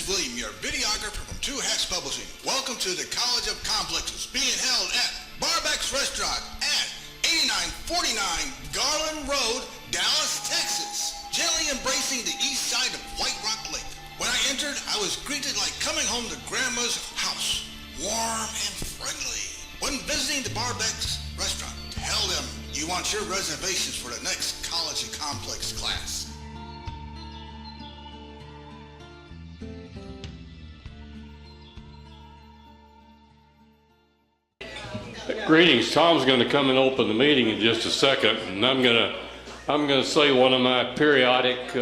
William, your videographer from Two Hats Publishing. Welcome to the College of Complexes, being held at Barbeck's Restaurant at 8949 Garland Road, Dallas, Texas. Gently embracing the east side of White Rock Lake. When I entered, I was greeted like coming home to Grandma's house, warm and friendly. When visiting the Barbeck's Restaurant, tell them you want your reservations for the next College of Complex class. Greetings. Tom's going to come and open the meeting in just a second, and I'm going to say one of my periodic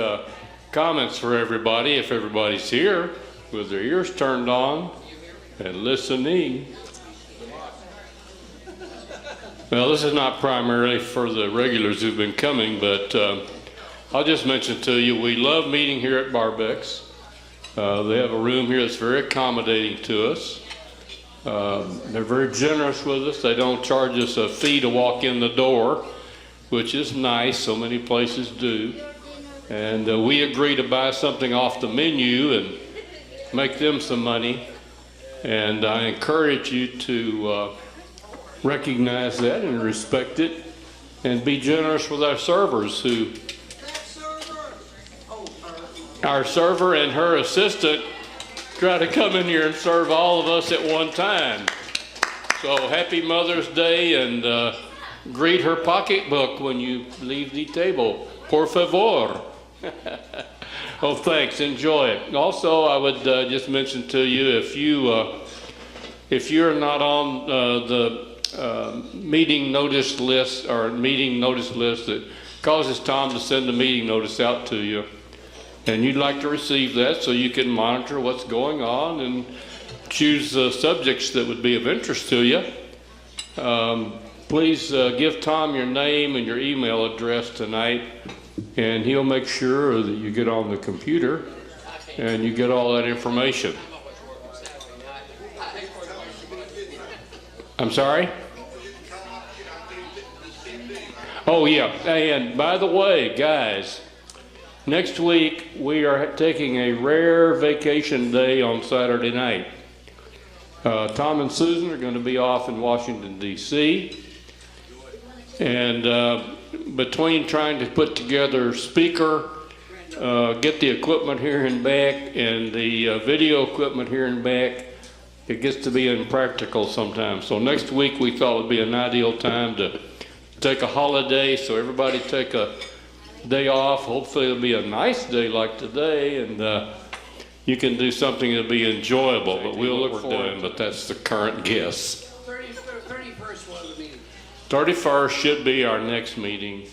comments for everybody, if everybody's here with their ears turned on and listening. Well, this is not primarily for the regulars who've been coming, but I'll just mention to you, we love meeting here at Barbeck's. They have a room here that's very accommodating to us. They're very generous with us. They don't charge us a fee to walk in the door, which is nice. So many places do. And we agree to buy something off the menu and make them some money. And I encourage you to recognize that and respect it and be generous with our servers who... Our server and her assistant try to come in here and serve all of us at one time. So happy Mother's Day, and greet her pocketbook when you leave the table. Por favor. Oh, thanks. Enjoy it. Also, I would just mention to you, if you're not on the meeting notice list or meeting notice list that causes Tom to send a meeting notice out to you, and you'd like to receive that so you can monitor what's going on and choose subjects that would be of interest to you, please give Tom your name and your email address tonight, and he'll make sure that you get on the computer and you get all that information. I'm sorry? Oh, yeah. And by the way, guys, next week, we are taking a rare vacation day on Saturday night. Tom and Susan are going to be off in Washington, D.C. And between trying to put together speaker, get the equipment here and back, and the video equipment here and back, it gets to be impractical sometimes. So next week, we thought would be an ideal time to take a holiday, so everybody take a day off. Hopefully it'll be a nice day like today, and you can do something that'll be enjoyable, but we'll look forward to it. But that's the current guess. 31st was the meeting. 31st should be our next meeting,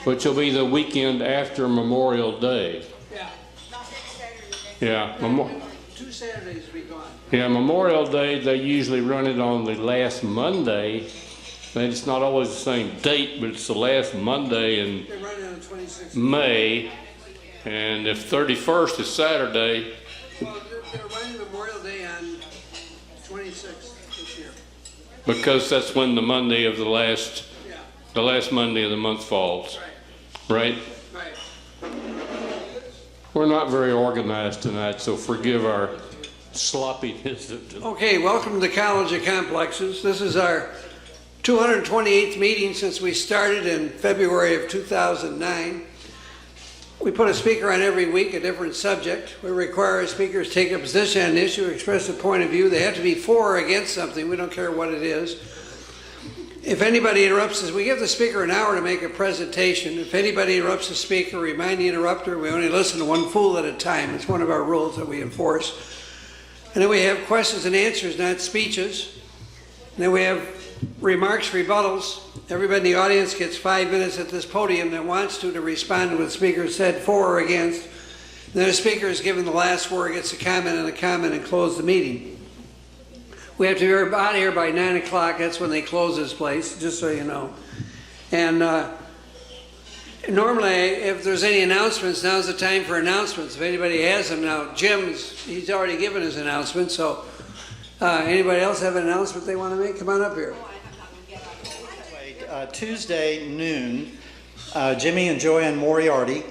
which will be the weekend after Memorial Day. Yeah. Yeah. 2 Saturdays will be gone. Yeah, Memorial Day, they usually run it on the last Monday. And it's not always the same date, but it's the last Monday in May. And if 31st is Saturday... Well, they're running Memorial Day on 26th this year. Because that's when the Monday of the last Monday of the month falls. Right? Right. We're not very organized tonight, so forgive our sloppiness. Okay, welcome to the College of Complexes. This is our 228th meeting since we started in February of 2009. We put a speaker on every week, a different subject. We require our speakers take a position on an issue, express a point of view. They have to be for or against something. We don't care what it is. If anybody interrupts us, we give the speaker an hour to make a presentation. If anybody interrupts the speaker, remind the interrupter, we only listen to one fool at a time. It's one of our rules that we enforce. And then we have questions and answers, not speeches. And then we have remarks, rebuttals. Everybody in the audience gets 5 minutes at this podium that wants to respond to what the speaker said, for or against. And then the speaker is given the last word, gets a comment and close the meeting. We have to be out of here by 9 o'clock. That's when they close this place, just so you know. And normally, if there's any announcements, now's the time for announcements. If anybody has them now, he's already given his announcement, so anybody else have an announcement they want to make? Come on up here. Tuesday noon, Jimmy and Joanne Moriarty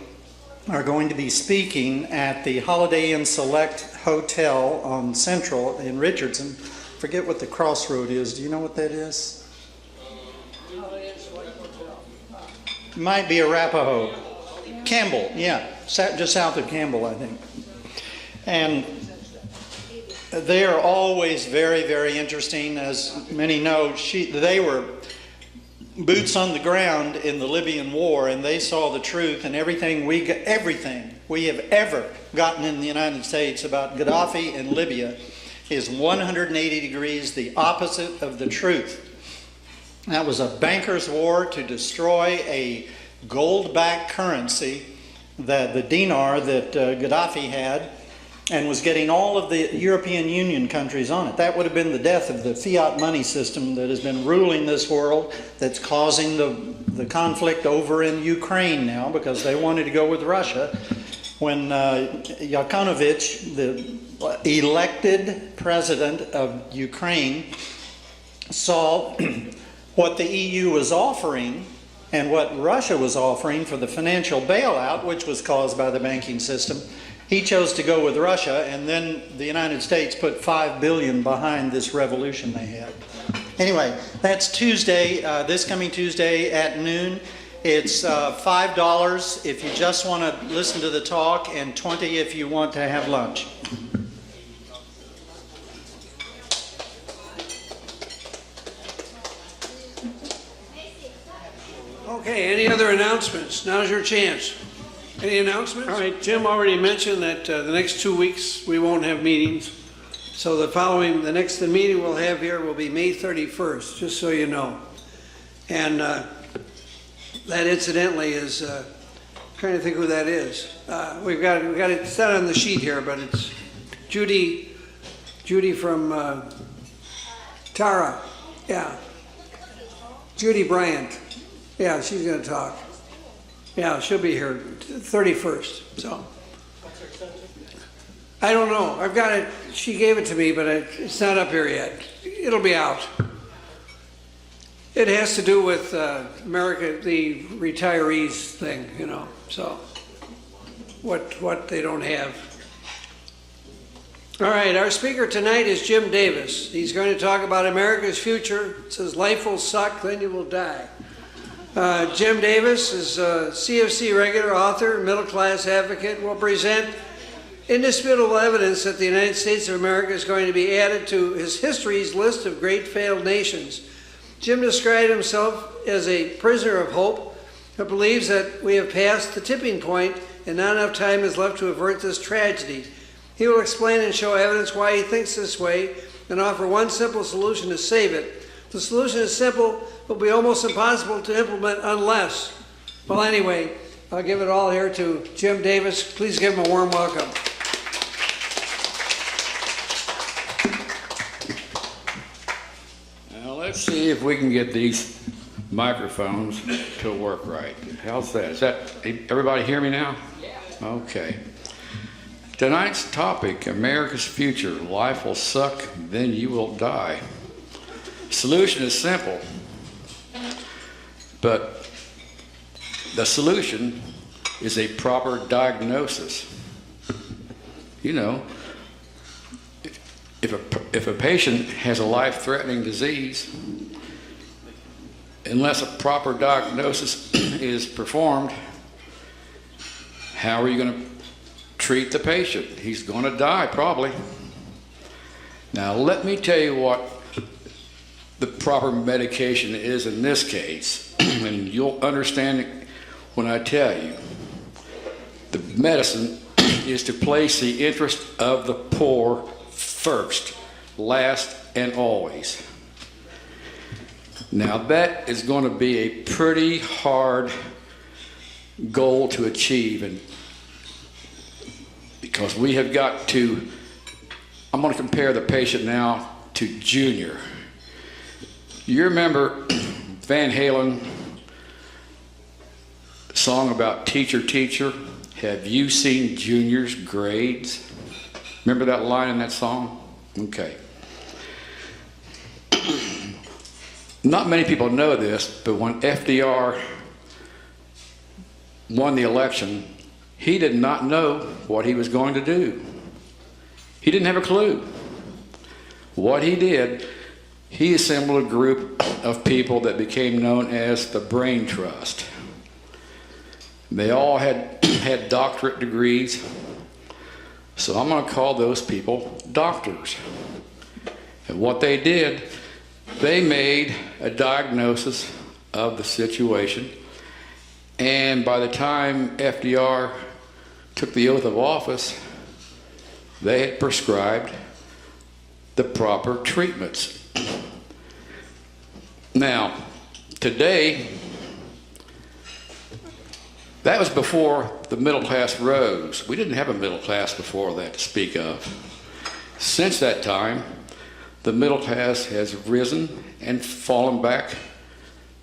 are going to be speaking at the Holiday Inn Select Hotel on Central in Richardson. Forget what the crossroad is. Do you know what that is? Might be Arapahoe. Campbell, yeah, just south of Campbell, I think. And they are always very, very interesting. As many know, they were boots on the ground in the Libyan war, and they saw the truth, and everything we have ever gotten in the United States about Gaddafi and Libya is 180 degrees the opposite of the truth. That was a banker's war to destroy a gold-backed currency, the dinar that Gaddafi had, and was getting all of the European Union countries on it. That would have been the death of the fiat money system that has been ruling this world, that's causing the conflict over in Ukraine now, because they wanted to go with Russia. When Yanukovych, the elected president of Ukraine, saw what the EU was offering and what Russia was offering for the financial bailout, which was caused by the banking system, he chose to go with Russia, and then the United States put $5 billion behind this revolution they had. Anyway, that's Tuesday, this coming Tuesday at noon. It's $5 if you just want to listen to the talk, and $20 if you want to have lunch. Okay, any other announcements? Now's your chance. Any announcements? All right, Jim already mentioned that the next 2 weeks we won't have meetings. So the next meeting we'll have here will be May 31st, just so you know. And that incidentally is, trying to think who that is. We've got it, it's not on the sheet here, but it's Judy from Tara, yeah. Judy Bryant, yeah, she's gonna talk. Yeah, she'll be here 31st, so. I don't know, I've got it, she gave it to me, but it's not up here yet. It'll be out. It has to do with America, the retirees thing, you know, so what they don't have. All right, our speaker tonight is Jim Davis. He's going to talk about America's future. It says, life will suck, then you will die. Jim Davis is a CFC regular, author, middle-class advocate, will present indisputable evidence that the United States of America is going to be added to his history's list of great failed nations. Jim described himself as a prisoner of hope who believes that we have passed the tipping point and not enough time is left to avert this tragedy. He will explain and show evidence why he thinks this way and offer one simple solution to save it. The solution is simple, but will be almost impossible to implement unless. Well, anyway, I'll give it all here to Jim Davis. Please give him a warm welcome. Now let's see if we can get these microphones to work right. How's that? Is that, everybody hear me now? Yeah. Okay. Tonight's topic, America's future. Life will suck, then you will die. Solution is simple, but the solution is a proper diagnosis. You know, if a patient has a life-threatening disease, unless a proper diagnosis is performed, how are you going to treat the patient? He's going to die, probably. Now, let me tell you what the proper medication is in this case, and you'll understand it when I tell you. The medicine is to place the interest of the poor first, last, and always. Now, that is going to be a pretty hard goal to achieve, and because we have got to, I'm going to compare the patient now to Junior. You remember Van Halen song about teacher, teacher, have you seen Junior's grades? Remember that line in that song? Okay. Not many people know this, but when FDR won the election, He did not know what he was going to do. He didn't have a clue. What he did, he assembled a group of people that became known as the Brain Trust. They all had doctorate degrees, so I'm going to call those people doctors. And what they did, they made a diagnosis of the situation, and by the time FDR took the oath of office, they had prescribed the proper treatments. Now, today, that was before the middle class rose. We didn't have a middle class before that to speak of. Since that time, the middle class has risen and fallen back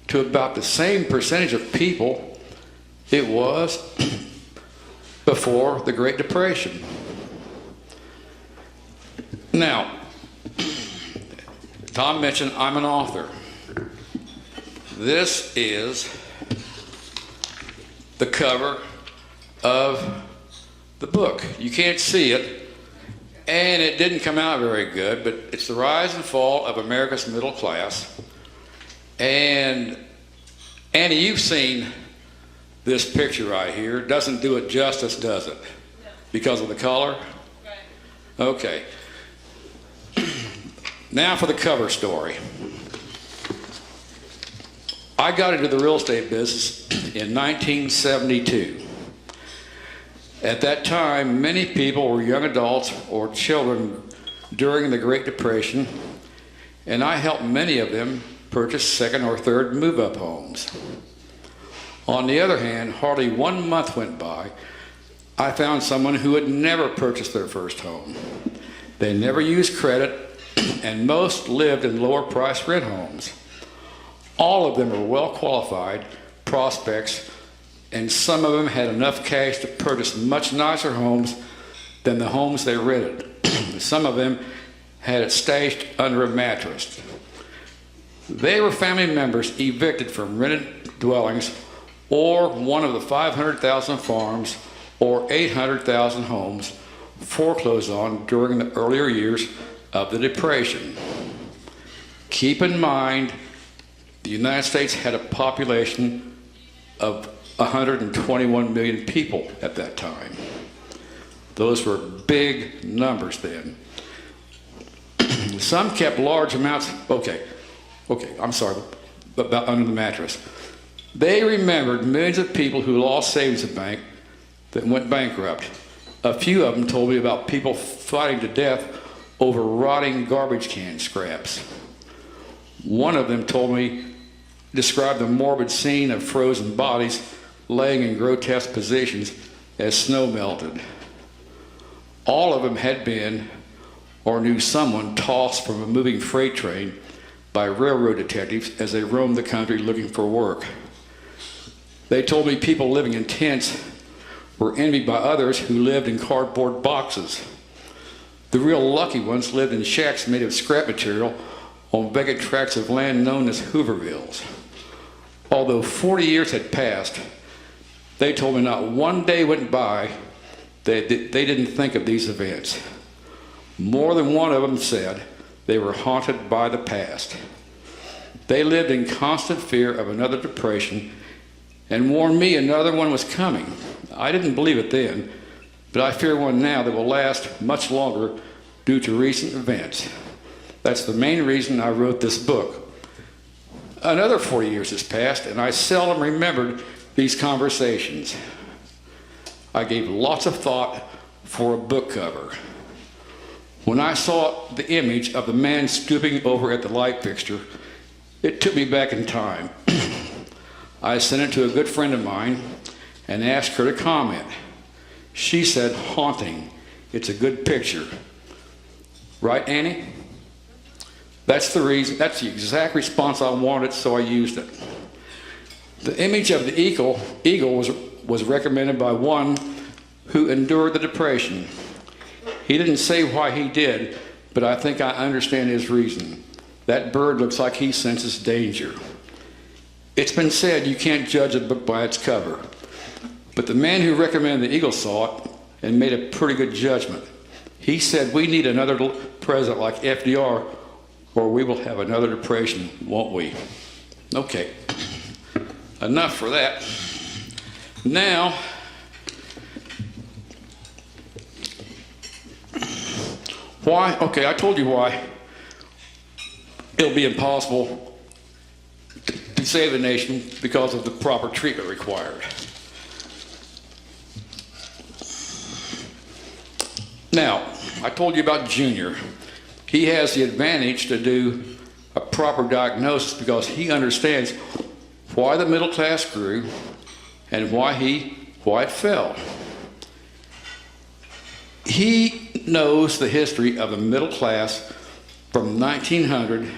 to about the same percentage of people it was before the Great Depression. Now, Tom mentioned I'm an author. This is the cover of the book. You can't see it, and it didn't come out very good, but it's the rise and fall of America's middle class. And Annie, you've seen this picture right here. It doesn't do it justice, does it? Because of the color? Okay. Now for the cover story. I got into the real estate business in 1972. At that time, many people were young adults or children during the Great Depression, and I helped many of them purchase second or third move-up homes. On the other hand, hardly 1 month went by, I found someone who had never purchased their first home. They never used credit, and most lived in lower-priced rent homes. All of them were well-qualified prospects, and some of them had enough cash to purchase much nicer homes than the homes they rented. Some of them had it stashed under a mattress. They were family members evicted from rented dwellings or one of the 500,000 farms or 800,000 homes foreclosed on during the earlier years of the Depression. Keep in mind, the United States had a population of 121 million people at that time. Those were big numbers then. Some kept large amounts, I'm sorry, about under the mattress. They remembered millions of people who lost savings at the bank that went bankrupt. A few of them told me about people fighting to death over rotting garbage can scraps. One of them described the morbid scene of frozen bodies laying in grotesque positions as snow melted. All of them had been or knew someone tossed from a moving freight train by railroad detectives as they roamed the country looking for work. They told me people living in tents were envied by others who lived in cardboard boxes. The real lucky ones lived in shacks made of scrap material on vacant tracts of land known as Hoovervilles. Although 40 years had passed, they told me not one day went by they didn't think of these events. More than one of them said they were haunted by the past. They lived in constant fear of another depression and warned me another one was coming. I didn't believe it then, but I fear one now that will last much longer due to recent events. That's the main reason I wrote this book. Another 40 years has passed, and I seldom remembered these conversations. I gave lots of thought for a book cover. When I saw the image of the man stooping over at the light fixture, it took me back in time. I sent it to a good friend of mine and asked her to comment. She said, "Haunting. It's a good picture." Right, Annie? That's the reason, that's the exact response I wanted, so I used it. The image of the eagle was recommended by one who endured the Depression. He didn't say why he did, but I think I understand his reason. That bird looks like he senses danger. It's been said you can't judge a book by its cover. But the man who recommended the Eagle saw it and made a pretty good judgment. He said, we need another president like FDR, or we will have another depression, won't we? Okay, enough for that. Now, why? Okay, I told you why it'll be impossible to save the nation because of the proper treatment required. Now, I told you about Junior. He has the advantage to do a proper diagnosis because he understands why the middle class grew and why it fell. He knows the history of the middle class from 1900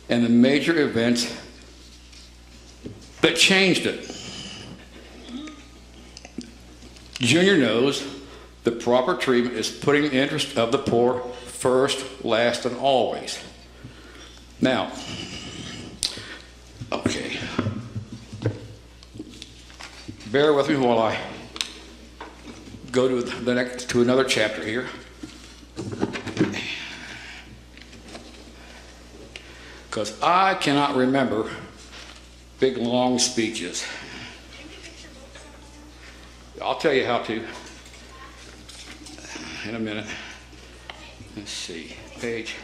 and the major events that changed it. Junior knows the proper treatment is putting the interest of the poor first, last, and always. Now, okay, bear with me while I go to another chapter here. Because I cannot remember big long speeches. I'll tell you how to in a minute. Let's see, page.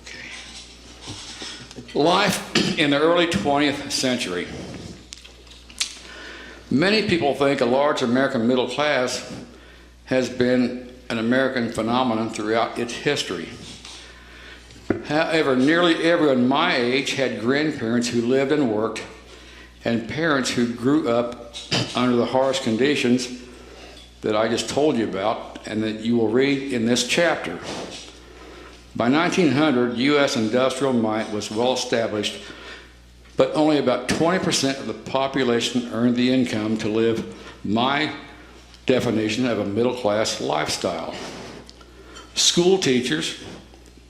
Okay. Life in the early 20th century. Many people think a large American middle class has been an American phenomenon throughout its history. However, nearly everyone my age had grandparents who lived and worked, and parents who grew up under the harsh conditions that I just told you about and that you will read in this chapter. By 1900, U.S. industrial might was well established, but only about 20% of the population earned the income to live my definition of a middle-class lifestyle. School teachers,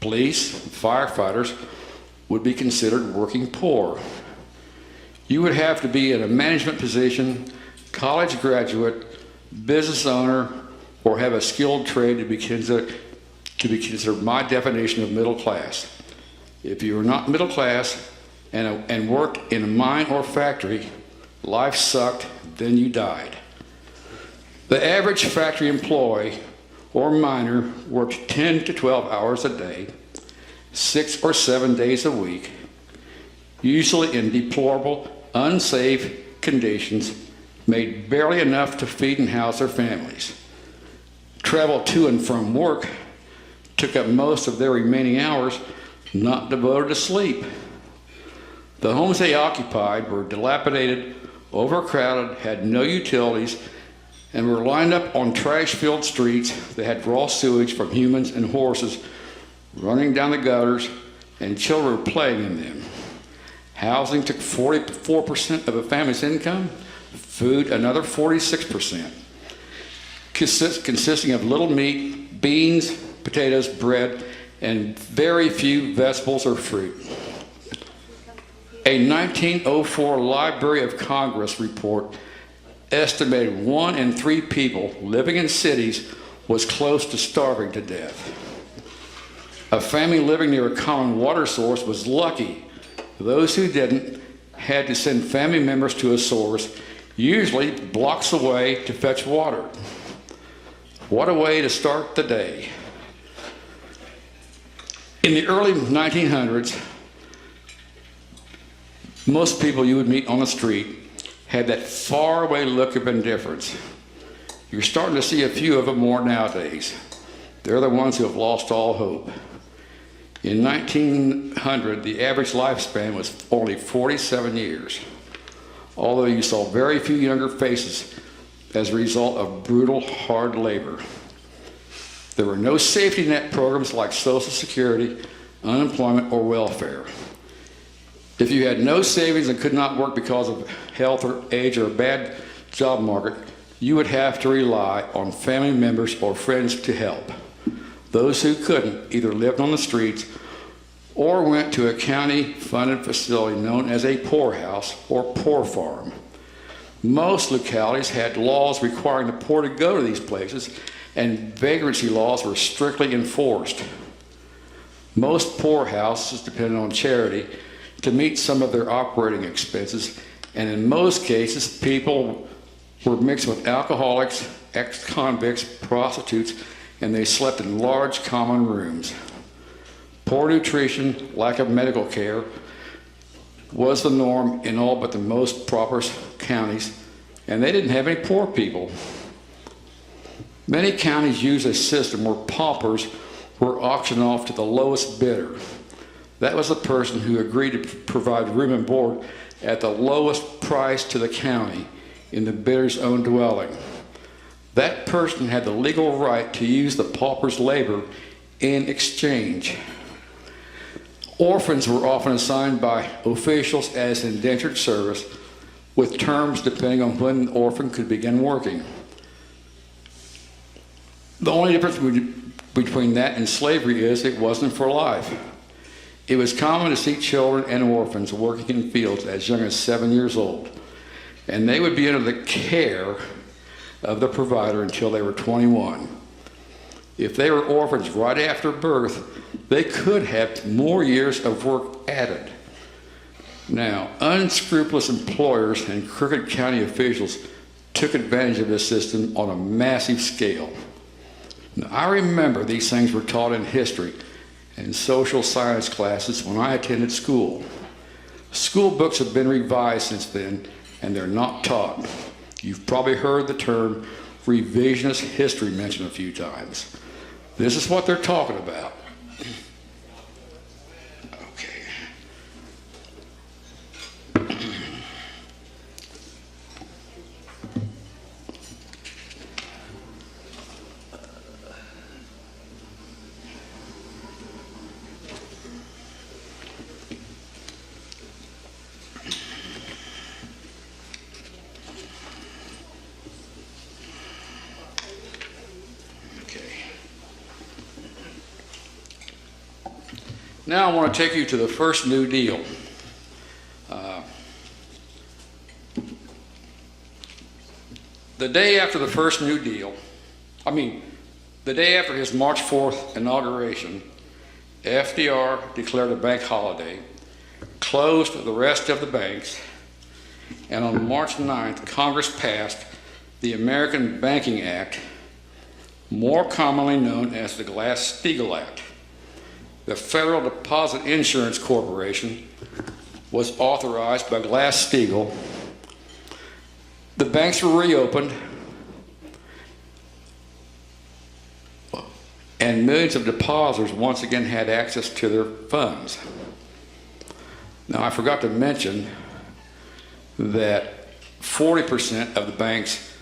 police, firefighters would be considered working poor. You would have to be in a management position, college graduate, business owner, or have a skilled trade to be considered my definition of middle class. If you were not middle class and worked in a mine or factory, life sucked, then you died. The average factory employee or miner worked 10 to 12 hours a day, 6 or 7 days a week, usually in deplorable, unsafe conditions, made barely enough to feed and house their families. Travel to and from work took up most of their remaining hours, not devoted to sleep. The homes they occupied were dilapidated, overcrowded, had no utilities, and were lined up on trash-filled streets that had raw sewage from humans and horses running down the gutters, and children were playing in them. Housing took 44% of a family's income, food another 46%, consisting of little meat, beans, potatoes, bread, and very few vegetables or fruit. A 1904 Library of Congress report estimated 1 in 3 people living in cities was close to starving to death. A family living near a common water source was lucky. Those who didn't had to send family members to a source, usually blocks away, to fetch water. What a way to start the day. In the early 1900s, most people you would meet on the street had that faraway look of indifference. You're starting to see a few of them more nowadays. They're the ones who have lost all hope. In 1900, the average lifespan was only 47 years, although you saw very few younger faces as a result of brutal, hard labor. There were no safety net programs like Social Security, unemployment, or welfare. If you had no savings and could not work because of health or age or a bad job market, you would have to rely on family members or friends to help. Those who couldn't either lived on the streets or went to a county-funded facility known as a poorhouse or poor farm. Most localities had laws requiring the poor to go to these places, and vagrancy laws were strictly enforced. Most poorhouses depended on charity to meet some of their operating expenses, and in most cases, people were mixed with alcoholics, ex-convicts, prostitutes, and they slept in large common rooms. Poor nutrition, lack of medical care was the norm in all but the most prosperous counties, and they didn't have any poor people. Many counties used a system where paupers were auctioned off to the lowest bidder. That was the person who agreed to provide room and board at the lowest price to the county in the bidder's own dwelling. That person had the legal right to use the pauper's labor in exchange. Orphans were often assigned by officials as indentured service, with terms depending on when the orphan could begin working. The only difference between that and slavery is it wasn't for life. It was common to see children and orphans working in fields as young as 7 years old, and they would be under the care of the provider until they were 21. If they were orphans right after birth, they could have more years of work added. Now, unscrupulous employers and crooked county officials took advantage of this system on a massive scale. Now, I remember these things were taught in history and social science classes when I attended school. School books have been revised since then, and they're not taught. You've probably heard the term revisionist history mentioned a few times. This is what they're talking about. Okay. Now I want to take you to the first New Deal. The day after the first New Deal, the day after his March 4th inauguration, FDR declared a bank holiday, closed the rest of the banks, and on March 9th, Congress passed the American Banking Act, more commonly known as the Glass-Steagall Act. The Federal Deposit Insurance Corporation was authorized by Glass-Steagall. The banks were reopened, and millions of depositors once again had access to their funds. Now, I forgot to mention that 40% of the banks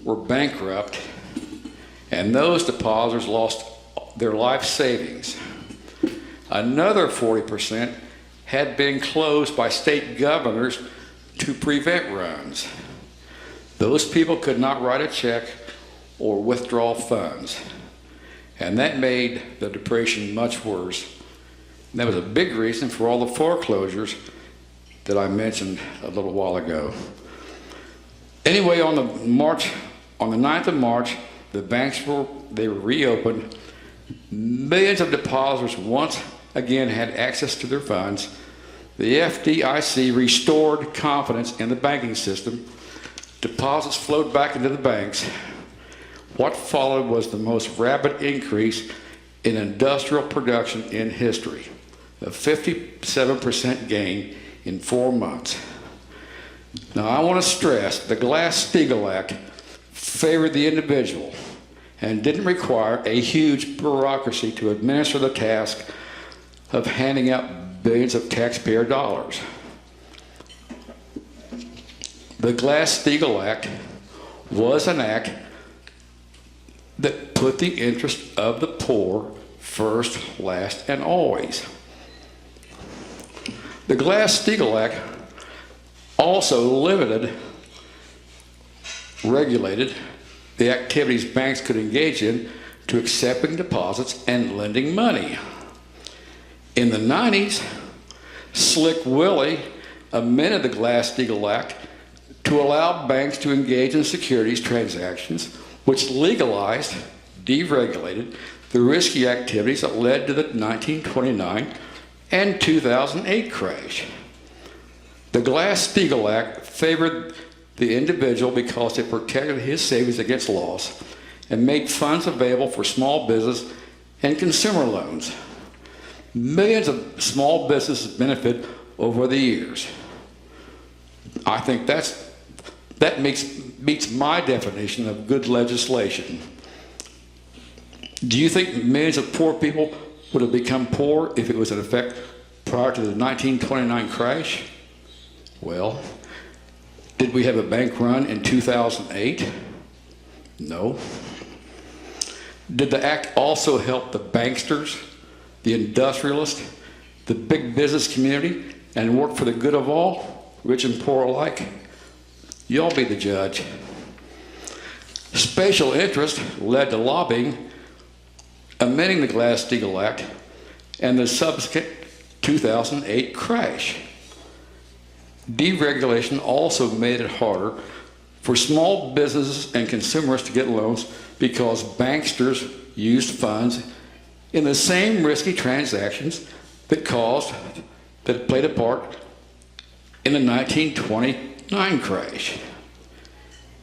were bankrupt, and those depositors lost their life savings. Another 40% had been closed by state governors to prevent runs. Those people could not write a check or withdraw funds, and that made the Depression much worse. And that was a big reason for all the foreclosures that I mentioned a little while ago. Anyway, on the 9th of March, the banks were reopened. Millions of depositors once again had access to their funds. The FDIC restored confidence in the banking system. Deposits flowed back into the banks. What followed was the most rapid increase in industrial production in history, a 57% gain in 4 months. Now, I want to stress the Glass-Steagall Act favored the individual and didn't require a huge bureaucracy to administer the task of handing out billions of taxpayer dollars. The Glass-Steagall Act was an act that put the interest of the poor first, last, and always. The Glass-Steagall Act also regulated the activities banks could engage in to accepting deposits and lending money. In the 90s, Slick Willie amended the Glass-Steagall Act to allow banks to engage in securities transactions, which legalized, deregulated the risky activities that led to the 1929 and 2008 crash. The Glass-Steagall Act favored the individual because it protected his savings against loss and made funds available for small business and consumer loans. Millions of small businesses benefit over the years. I think that meets my definition of good legislation. Do you think millions of poor people would have become poor if it was in effect prior to the 1929 crash? Well, did we have a bank run in 2008? No. Did the act also help the banksters, the industrialists, the big business community, and work for the good of all, rich and poor alike? Y'all be the judge. Special interest led to lobbying, amending the Glass-Steagall Act, and the subsequent 2008 crash. Deregulation also made it harder for small businesses and consumers to get loans because banksters used funds in the same risky transactions that played a part in the 1929 crash.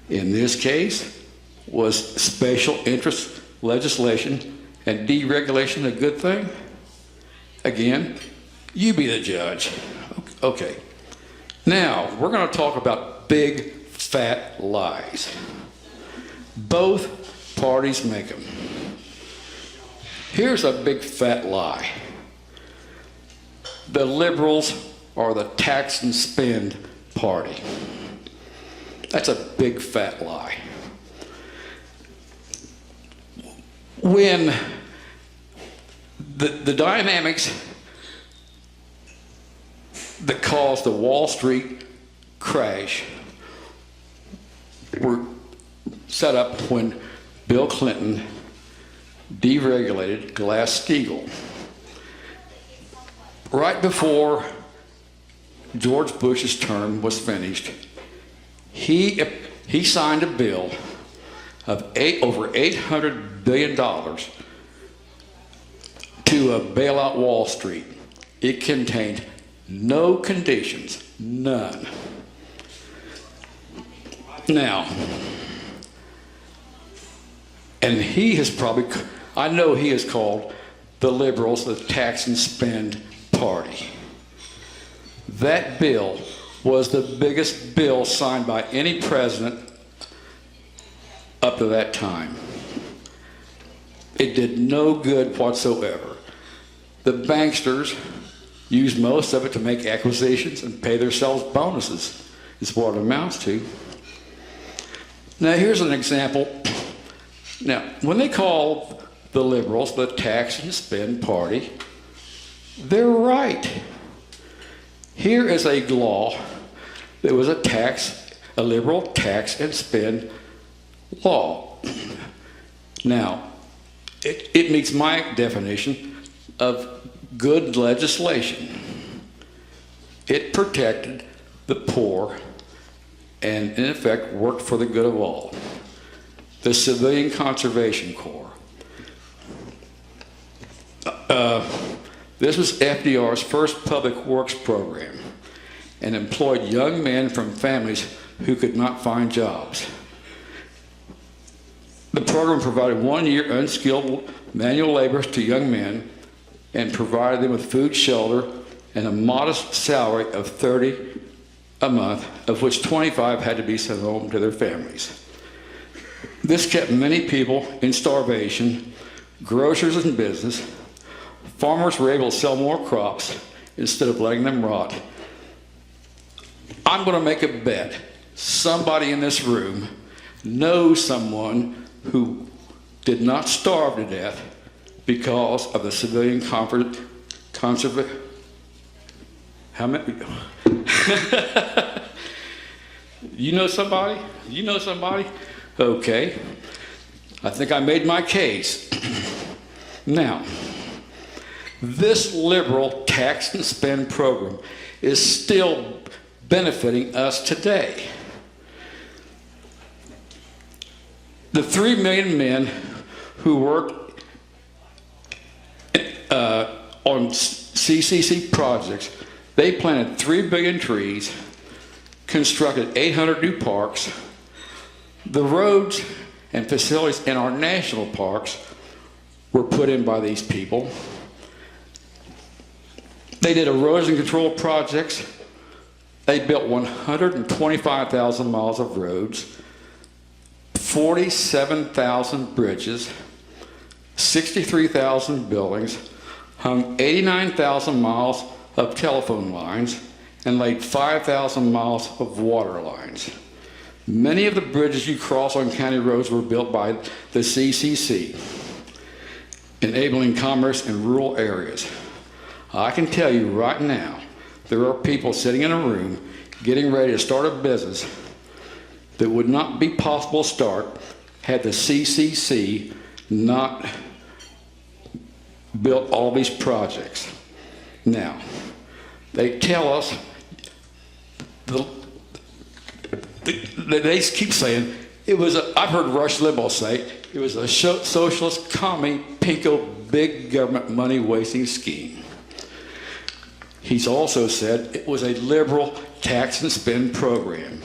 In this case, was special interest legislation and deregulation a good thing? Again, you be the judge. Okay. Now, we're going to talk about big, fat lies. Both parties make them. Here's a big, fat lie. The liberals are the tax and spend party. That's a big, fat lie. When the dynamics that caused the Wall Street crash were set up when Bill Clinton deregulated Glass-Steagall. Right before George Bush's term was finished, he signed a bill of over $800 billion to bail out Wall Street. It contained no conditions, none. Now, and he has probably, I know he has called the liberals the tax and spend party. That bill was the biggest bill signed by any president up to that time. It did no good whatsoever. The banksters used most of it to make acquisitions and pay themselves bonuses, is what it amounts to. Now here's an example. Now, when they call the liberals the tax and spend party, they're right. Here is a law that was a liberal tax and spend law. Now, it meets my definition of good legislation. It protected the poor and, in effect, worked for the good of all. The Civilian Conservation Corps. This was FDR's first public works program and employed young men from families who could not find jobs. The program provided 1 year unskilled manual labor to young men and provided them with food, shelter, and a modest salary of $30 a month, of which $25 had to be sent home to their families. This kept many people in starvation, grocers in business. Farmers were able to sell more crops instead of letting them rot. I'm going to make a bet. Somebody in this room knows someone who did not starve to death because of the Civilian Conservation. How many? You know somebody? You know somebody? Okay. I think I made my case. Now, This liberal tax and spend program is still benefiting us today. The 3 million men who worked on CCC projects, they planted 3 billion trees, constructed 800 new parks. The roads and facilities in our national parks were put in by these people. They did erosion control projects. They built 125,000 miles of roads, 47,000 bridges, 63,000 buildings, hung 89,000 miles of telephone lines, and laid 5,000 miles of water lines. Many of the bridges you cross on county roads were built by the CCC, enabling commerce in rural areas. I can tell you right now, there are people sitting in a room getting ready to start a business that would not be possible to start had the CCC not built all these projects. Now, they tell us, they keep saying, I've heard Rush Limbaugh say, it was a socialist, commie, pinko, big government money wasting scheme. He's also said it was a liberal tax and spend program.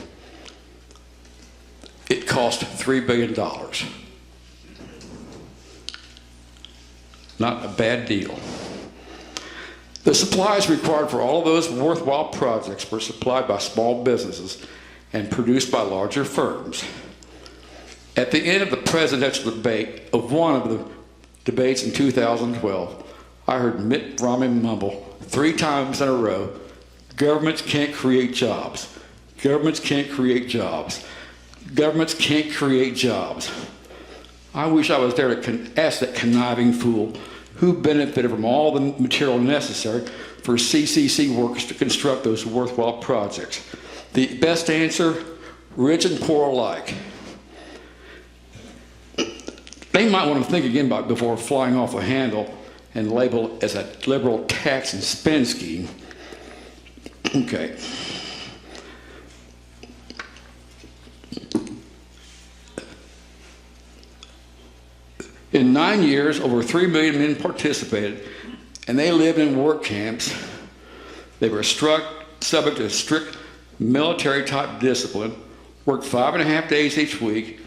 It cost $3 billion. Not a bad deal. The supplies required for all those worthwhile projects were supplied by small businesses and produced by larger firms. At the end of the presidential debate, of one of the debates in 2012, I heard Mitt Romney mumble 3 times in a row, governments can't create jobs. Governments can't create jobs. Governments can't create jobs. I wish I was there to ask that conniving fool who benefited from all the material necessary for CCC workers to construct those worthwhile projects. The best answer, rich and poor alike. They might want to think again about it before flying off the handle and label it as a liberal tax and spend scheme. Okay. In 9 years, over 3 million men participated, and they lived in work camps. They were subject to strict military-type discipline, worked 5.5 days each week,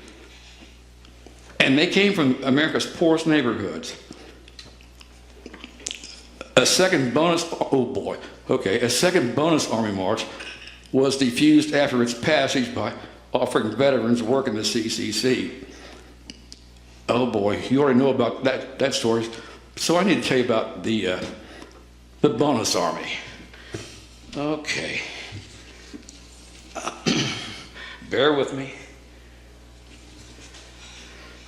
and they came from America's poorest neighborhoods. A second bonus Army March was defused after its passage by offering veterans work in the CCC. Oh boy, you already know about that story, so I need to tell you about the bonus army. Okay. Bear with me.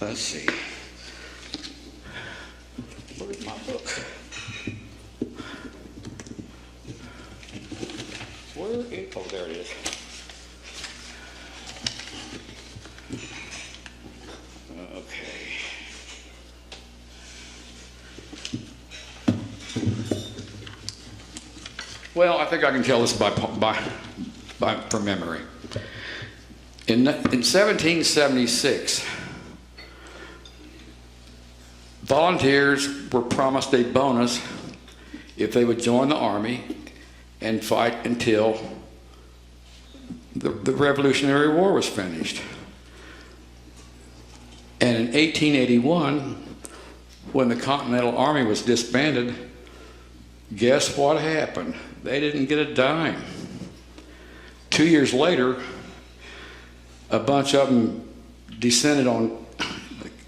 Let's see. Where's my book? Oh, there it is. Okay. Well, I think I can tell this from memory. In 1776, volunteers were promised a bonus if they would join the army and fight until the Revolutionary War was finished. And in 1881, when the Continental Army was disbanded, guess what happened? They didn't get a dime. 2 years later, a bunch of them descended on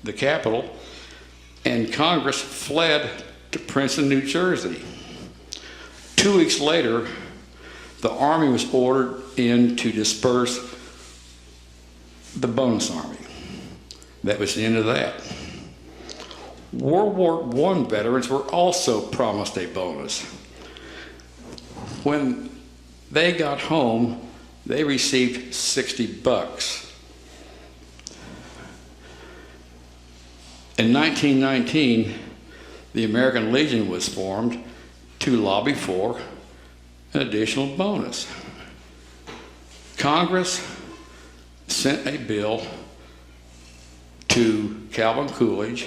the Capitol, and Congress fled to Princeton, New Jersey. 2 weeks later, the Army was ordered in to disperse the bonus army. That was the end of that. World War I veterans were also promised a bonus. When they got home, they received $60. In 1919, the American Legion was formed to lobby for an additional bonus. Congress sent a bill to Calvin Coolidge,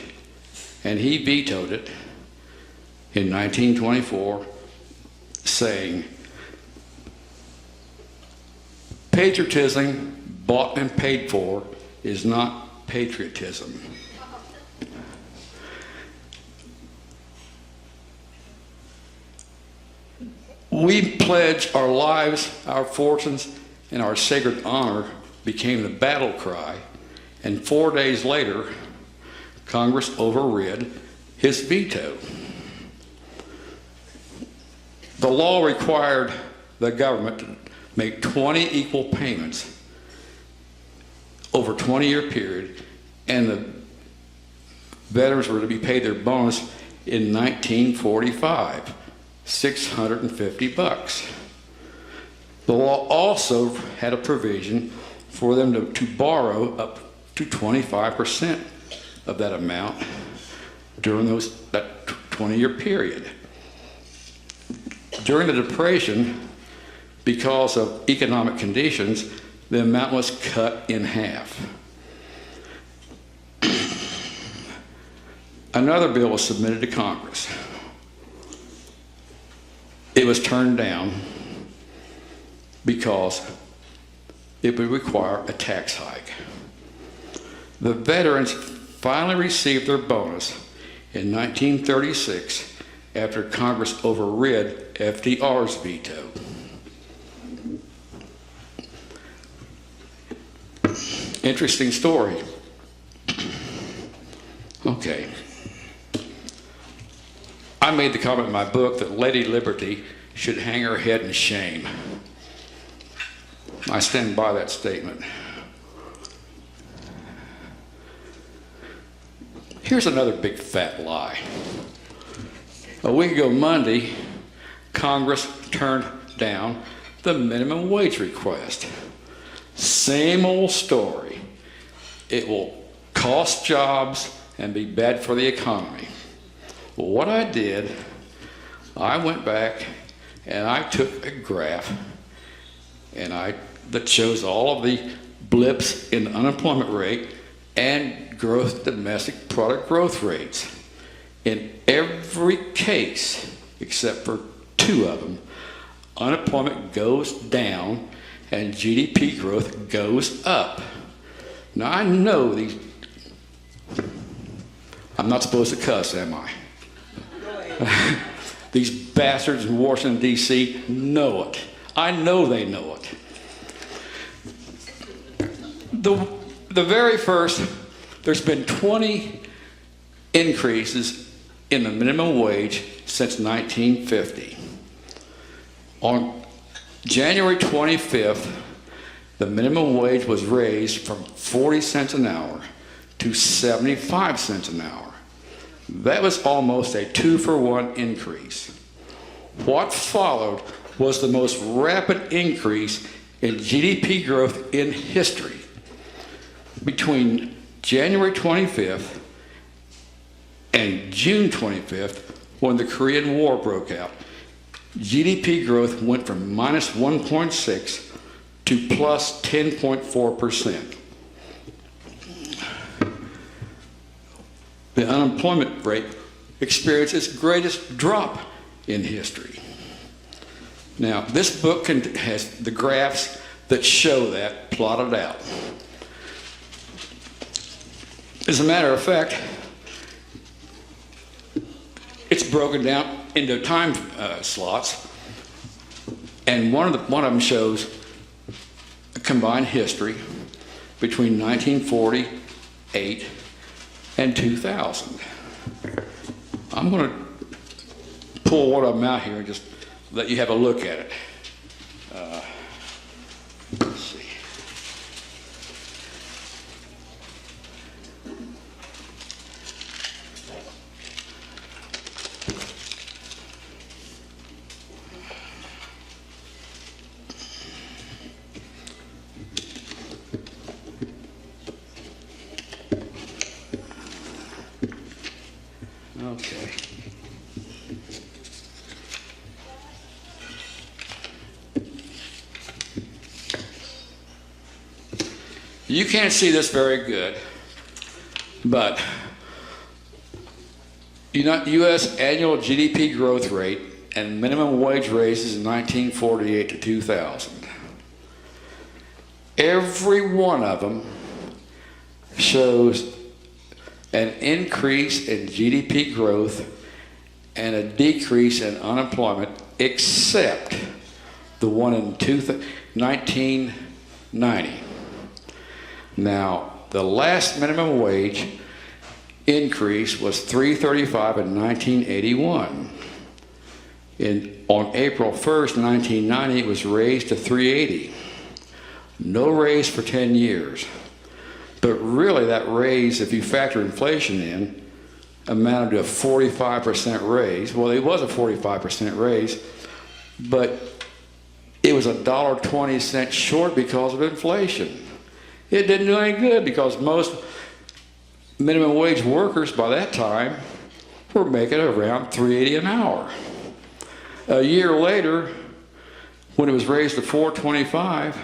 and he vetoed it in 1924, saying, patriotism bought and paid for is not patriotism. We pledge our lives, our fortunes, and our sacred honor became the battle cry, and 4 days later, Congress overrid his veto. The law required the government to make 20 equal payments over a 20-year period, and the veterans were to be paid their bonus in 1945, $650. The law also had a provision for them to borrow up to 25% of that amount during that 20-year period. During the Depression, because of economic conditions, the amount was cut in half. Another bill was submitted to Congress. It was turned down because it would require a tax hike. The veterans finally received their bonus in 1936 after Congress overrid FDR's veto. Interesting story. Okay. I made the comment in my book that Lady Liberty should hang her head in shame. I stand by that statement. Here's another big fat lie. A week ago Monday, Congress turned down the minimum wage request. Same old story. It will cost jobs and be bad for the economy. Well, what I did, I went back and I took a graph that shows all of the blips in the unemployment rate and domestic product growth rates. In every case, except for two of them, unemployment goes down and GDP growth goes up. Now I know these, I'm not supposed to cuss, am I? These bastards in Washington, D.C. know it. I know they know it. The very first, there's been 20 increases in the minimum wage since 1950. On January 25th, the minimum wage was raised from 40 cents an hour to 75 cents an hour. That was almost a 2-for-1 increase. What followed was the most rapid increase in GDP growth in history. Between January 25th and June 25th, when the Korean War broke out, GDP growth went from minus 1.6 to plus 10.4%. The unemployment rate experienced its greatest drop in history. Now, this book has the graphs that show that plotted out. As a matter of fact, it's broken down into time slots, and one of them shows a combined history between 1948 and 2000. I'm going to pull one of them out here and just let you have a look at it. Let's see. Okay. You can't see this very good, but U.S. annual GDP growth rate and minimum wage raises in 1948 to 2000. Every one of them shows an increase in GDP growth and a decrease in unemployment, except the one in 1990. Now, the last minimum wage increase was $3.35 in 1981. On April 1st, 1990, it was raised to $3.80. No raise for 10 years. But really, that raise, if you factor inflation in, amounted to a 45% raise. Well, it was a 45% raise, but it was $1.20 short because of inflation. It didn't do any good because most minimum wage workers by that time were making around $3.80 an hour. A year later, when it was raised to $4.25,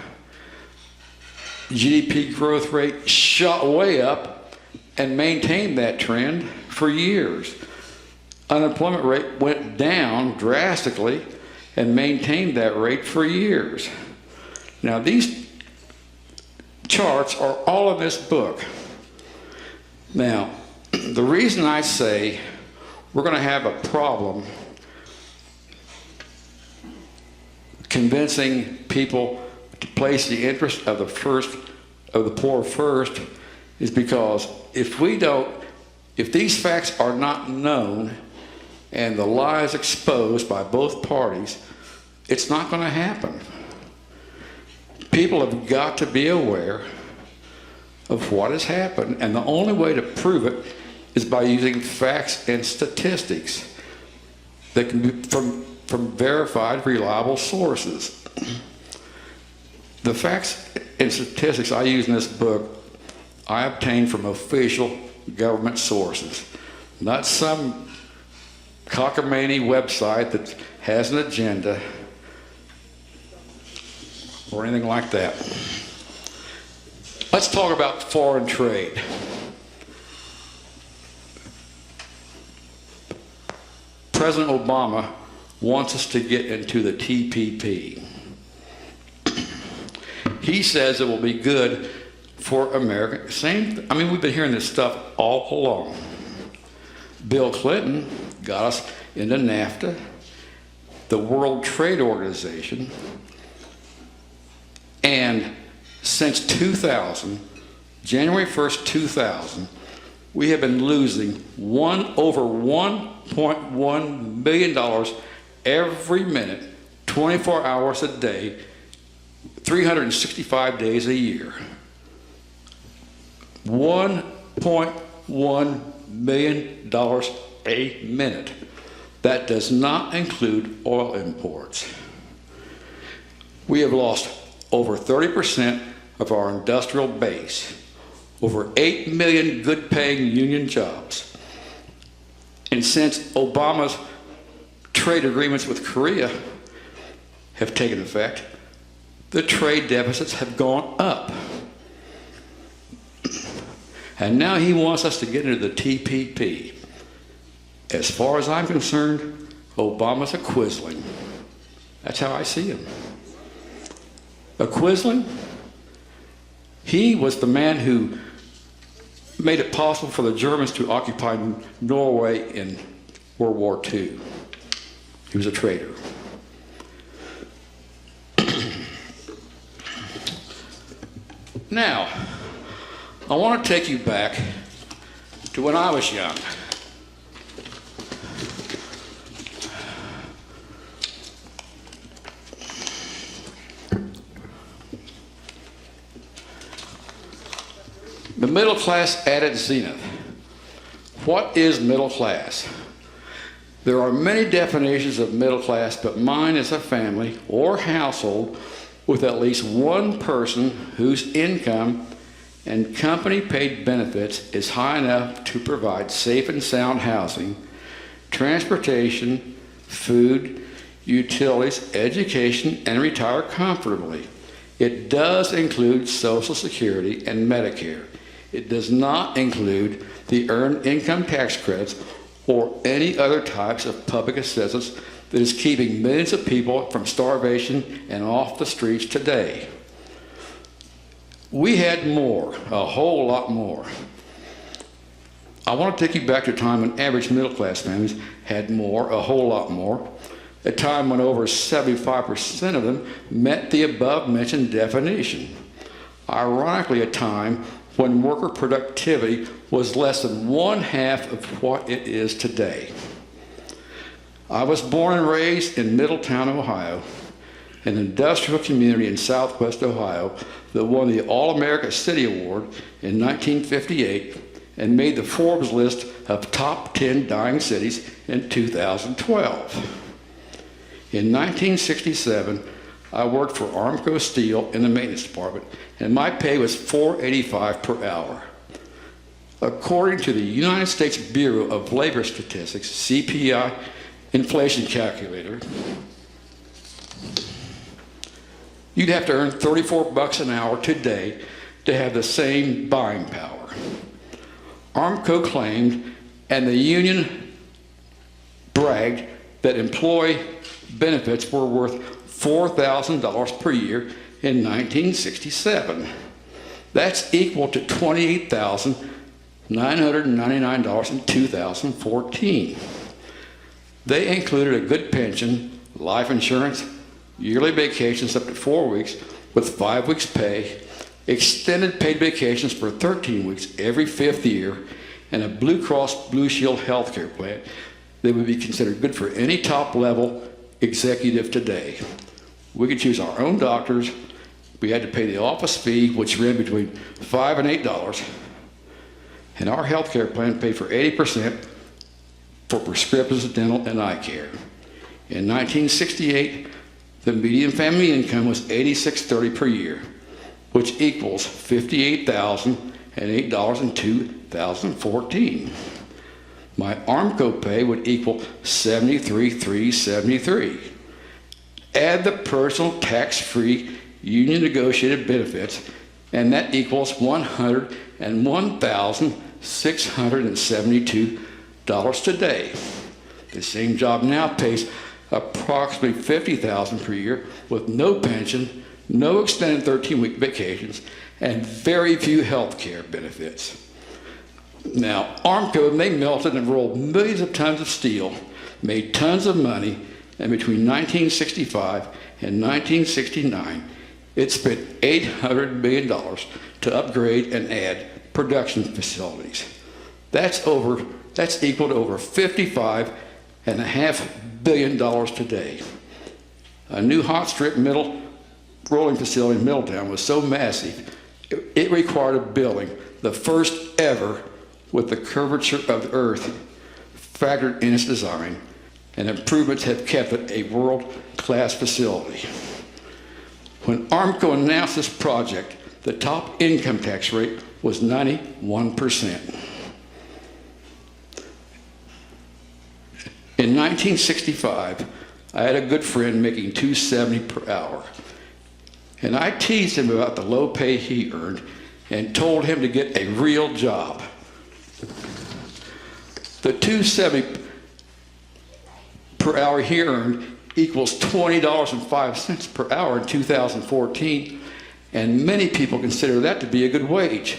GDP growth rate shot way up and maintained that trend for years. Unemployment rate went down drastically and maintained that rate for years. Now, these charts are all in this book. Now, the reason I say we're going to have a problem convincing people to place the interest of the poor first is because if these facts are not known and the lies exposed by both parties, it's not going to happen. People have got to be aware of what has happened, and the only way to prove it is by using facts and statistics that can be from verified, reliable sources. The facts and statistics I use in this book, I obtained from official government sources, not some cockamamie website that has an agenda or anything like that. Let's talk about foreign trade. President Obama wants us to get into the TPP. He says it will be good for America. We've been hearing this stuff all along. Bill Clinton got us into NAFTA, the World Trade Organization, and since 2000, January 1st, 2000, we have been losing over $1.1 billion every minute, 24 hours a day, 365 days a year. $1.1 million a minute. That does not include oil imports. We have lost over 30% of our industrial base, over 8 million good-paying union jobs. And since Obama's trade agreements with Korea have taken effect, the trade deficits have gone up. And now he wants us to get into the TPP. As far as I'm concerned, Obama's a quisling. That's how I see him. A quisling? He was the man who made it possible for the Germans to occupy Norway in World War II. He was a traitor. Now, I want to take you back to when I was young. The middle class at its zenith. What is middle class? There are many definitions of middle class, but mine is a family or household with at least one person whose income and company-paid benefits is high enough to provide safe and sound housing, transportation, food, utilities, education, and retire comfortably. It does include Social Security and Medicare. It does not include the earned income tax credits or any other types of public assistance that is keeping millions of people from starvation and off the streets today. We had more, a whole lot more. I want to take you back to a time when average middle-class families had more, a whole lot more, a time when over 75% of them met the above-mentioned definition. Ironically, a time when worker productivity was less than 1/2 of what it is today. I was born and raised in Middletown, Ohio, an industrial community in southwest Ohio that won the All-America City Award in 1958 and made the Forbes list of top 10 dying cities in 2012. In 1967, I worked for Armco Steel in the maintenance department, and my pay was $4.85 per hour. According to the United States Bureau of Labor Statistics, CPI inflation calculator, you'd have to earn $34 an hour today to have the same buying power. Armco claimed, and the union bragged, that employee benefits were worth $4,000 per year in 1967. That's equal to $28,999 in 2014. They included a good pension, life insurance, yearly vacations up to 4 weeks with 5 weeks pay, extended paid vacations for 13 weeks every 5th year, and a Blue Cross Blue Shield health care plan that would be considered good for any top-level executive today. We could choose our own doctors. We had to pay the office fee, which ran between $5 and $8, and our health care plan paid for 80% for prescriptions, dental, and eye care. In 1968, the median family income was $86.30 per year, which equals $58,008 in 2014. My Armco pay would equal $73,373. Add the personal tax-free union negotiated benefits, and that equals $101,672 today. The same job now pays approximately $50,000 per year with no pension, no extended 13-week vacations, and very few health care benefits. Now, Armco, they melted and rolled millions of tons of steel, made tons of money, and between 1965 and 1969, it spent $800 million to upgrade and add production facilities. That's equal to over $55.5 billion today. A new hot strip rolling facility in Middletown was so massive, it required a building, the first ever with the curvature of the earth factored in its design, and improvements have kept it a world-class facility. When Armco announced this project, the top income tax rate was 91%. In 1965, I had a good friend making $270 per hour, and I teased him about the low pay he earned and told him to get a real job. The $270 per hour he earned equals $20.05 per hour in 2014, and many people consider that to be a good wage.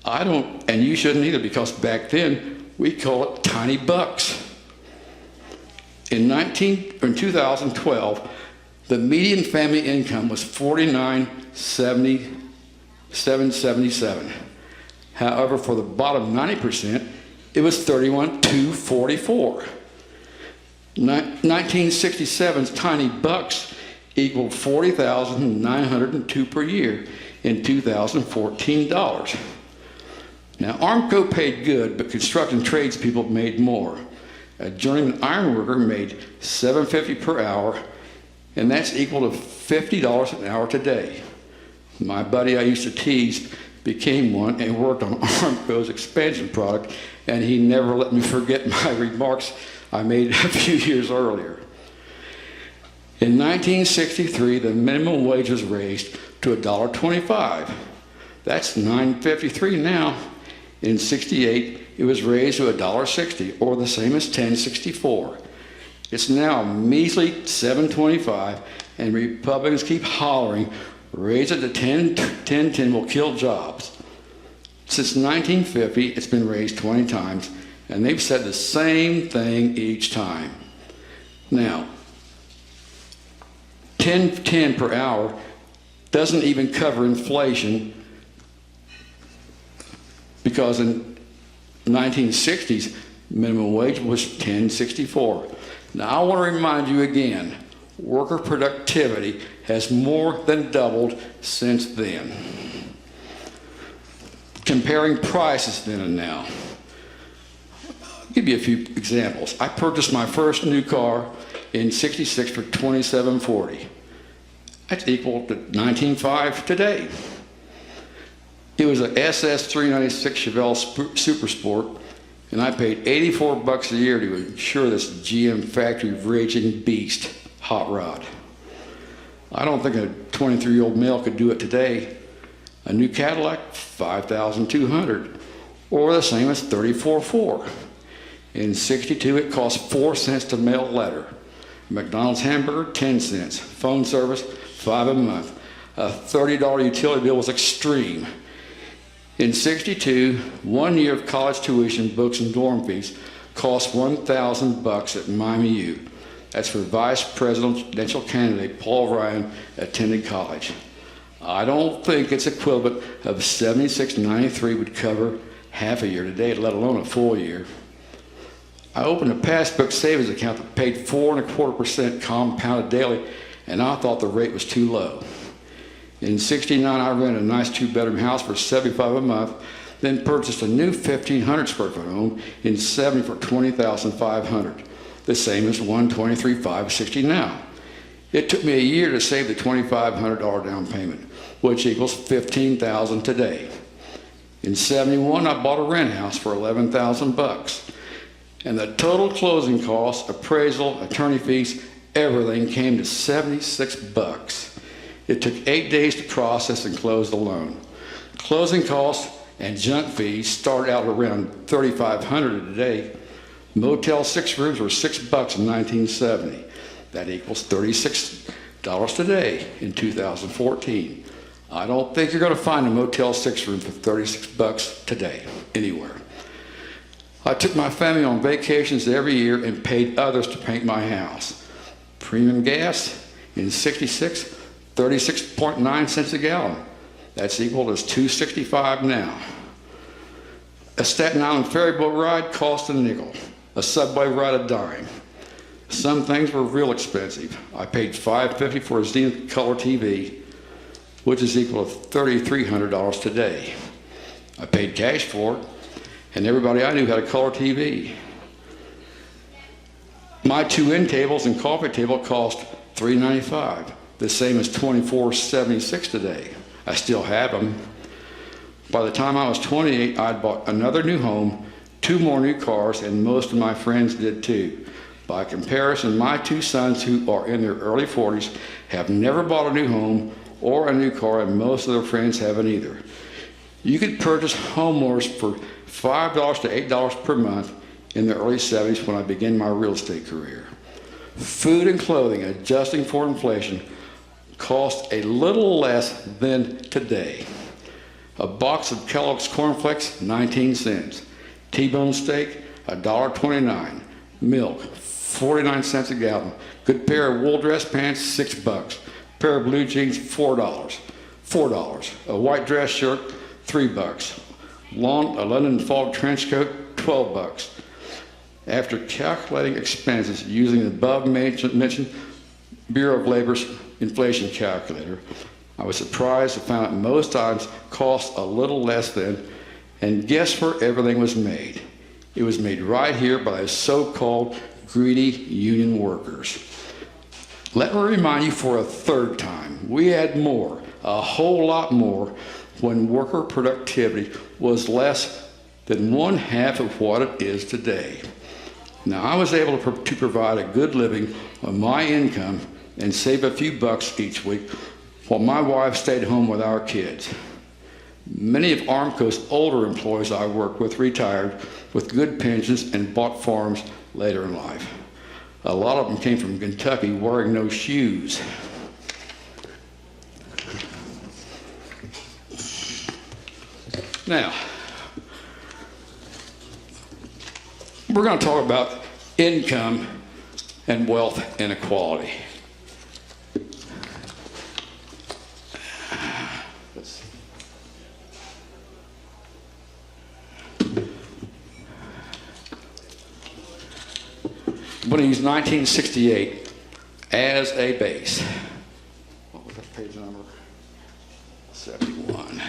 I don't, and you shouldn't either, because back then we call it tiny bucks. In 2012, the median family income was $49,777. However, for the bottom 90%, it was $31,244. 1967's tiny bucks equaled $40,902 per year in 2014 dollars. Now, Armco paid good, but construction tradespeople made more. A journeyman ironworker made $750 per hour, and that's equal to $50 an hour today. My buddy I used to tease became one and worked on Armco's expansion product, and he never let me forget my remarks I made a few years earlier. In 1963, the minimum wage was raised to $1.25. That's $9.53 now. In 68, it was raised to $1.60, or the same as $10.64. It's now a measly $7.25, and Republicans keep hollering, raise it to $10.10 will kill jobs. Since 1950, it's been raised 20 times, and they've said the same thing each time. Now, $10.10 per hour doesn't even cover inflation, because in 1960s, minimum wage was $10.64. Now, I want to remind you again, worker productivity has more than doubled since then. Comparing prices then and now. I'll give you a few examples. I purchased my first new car in 66 for $27.40. That's equal to $19.5 today. It was an SS 396 Chevelle Super Sport, and I paid $84 a year to insure this GM factory raging beast hot rod. I don't think a 23-year-old male could do it today. A new Cadillac, $5,200, or the same as $34.4. In 62, it cost 4 cents to mail a letter. McDonald's hamburger, 10 cents. Phone service, $5 a month. A $30 utility bill was extreme. In 62, 1 year of college tuition, books, and dorm fees cost $1,000 at Miami U. That's for vice presidential candidate Paul Ryan attended college. I don't think its equivalent of $76.93 would cover half a year today, let alone a full year. I opened a passbook savings account that paid 4.25% compounded daily, and I thought the rate was too low. In 69, I rented a nice 2-bedroom house for $75 a month, then purchased a new 1,500 square foot home in 70 for $20,500, the same as $123,560 now. It took me a year to save the $2,500 down payment, which equals $15,000 today. In 71, I bought a rent house for $11,000, and the total closing costs, appraisal, attorney fees, everything came to $76. It took 8 days to process and close the loan. Closing costs and junk fees started out around $3,500 a day. Motel 6 rooms were $6 in 1970. That equals $36 today in 2014. I don't think you're going to find a Motel 6 room for $36 today anywhere. I took my family on vacations every year and paid others to paint my house. Premium gas in 66, 36.9 cents a gallon. That's equal to $2.65 now. A Staten Island ferry boat ride cost a nickel. A subway ride a dime. Some things were real expensive. I paid $5.50 for a Zenith color TV, which is equal to $3,300 today. I paid cash for it, and everybody I knew had a color TV. My 2 end tables and coffee table cost $3.95. The same as $24.76 today. I still have them. By the time I was 28, I'd bought another new home, 2 more new cars, and most of my friends did too. By comparison, my 2 sons, who are in their early 40s, have never bought a new home or a new car, and most of their friends haven't either. You could purchase homeowners for $5 to $8 per month in the early 70s when I began my real estate career. Food and clothing, adjusting for inflation, cost a little less than today. A box of Kellogg's Corn Flakes, 19 cents. T-bone steak, $1.29. Milk, 49 cents a gallon. Good pair of wool dress pants, $6. Pair of blue jeans, $4. A white dress shirt, $3. A London fog trench coat, $12. After calculating expenses using the above mentioned Bureau of Labor's inflation calculator, I was surprised to find that most items cost a little less than, and guess where everything was made? It was made right here by those so-called greedy union workers. Let me remind you for a third time, we had more, a whole lot more, when worker productivity was less than 1/2 of what it is today. Now, I was able to provide a good living on my income and save a few bucks each week while my wife stayed home with our kids. Many of Armco's older employees I worked with retired with good pensions and bought farms later in life. A lot of them came from Kentucky wearing no shoes. Now, we're going to talk about income and wealth inequality. I'm going to use 1968 as a base. What was that page number? 71.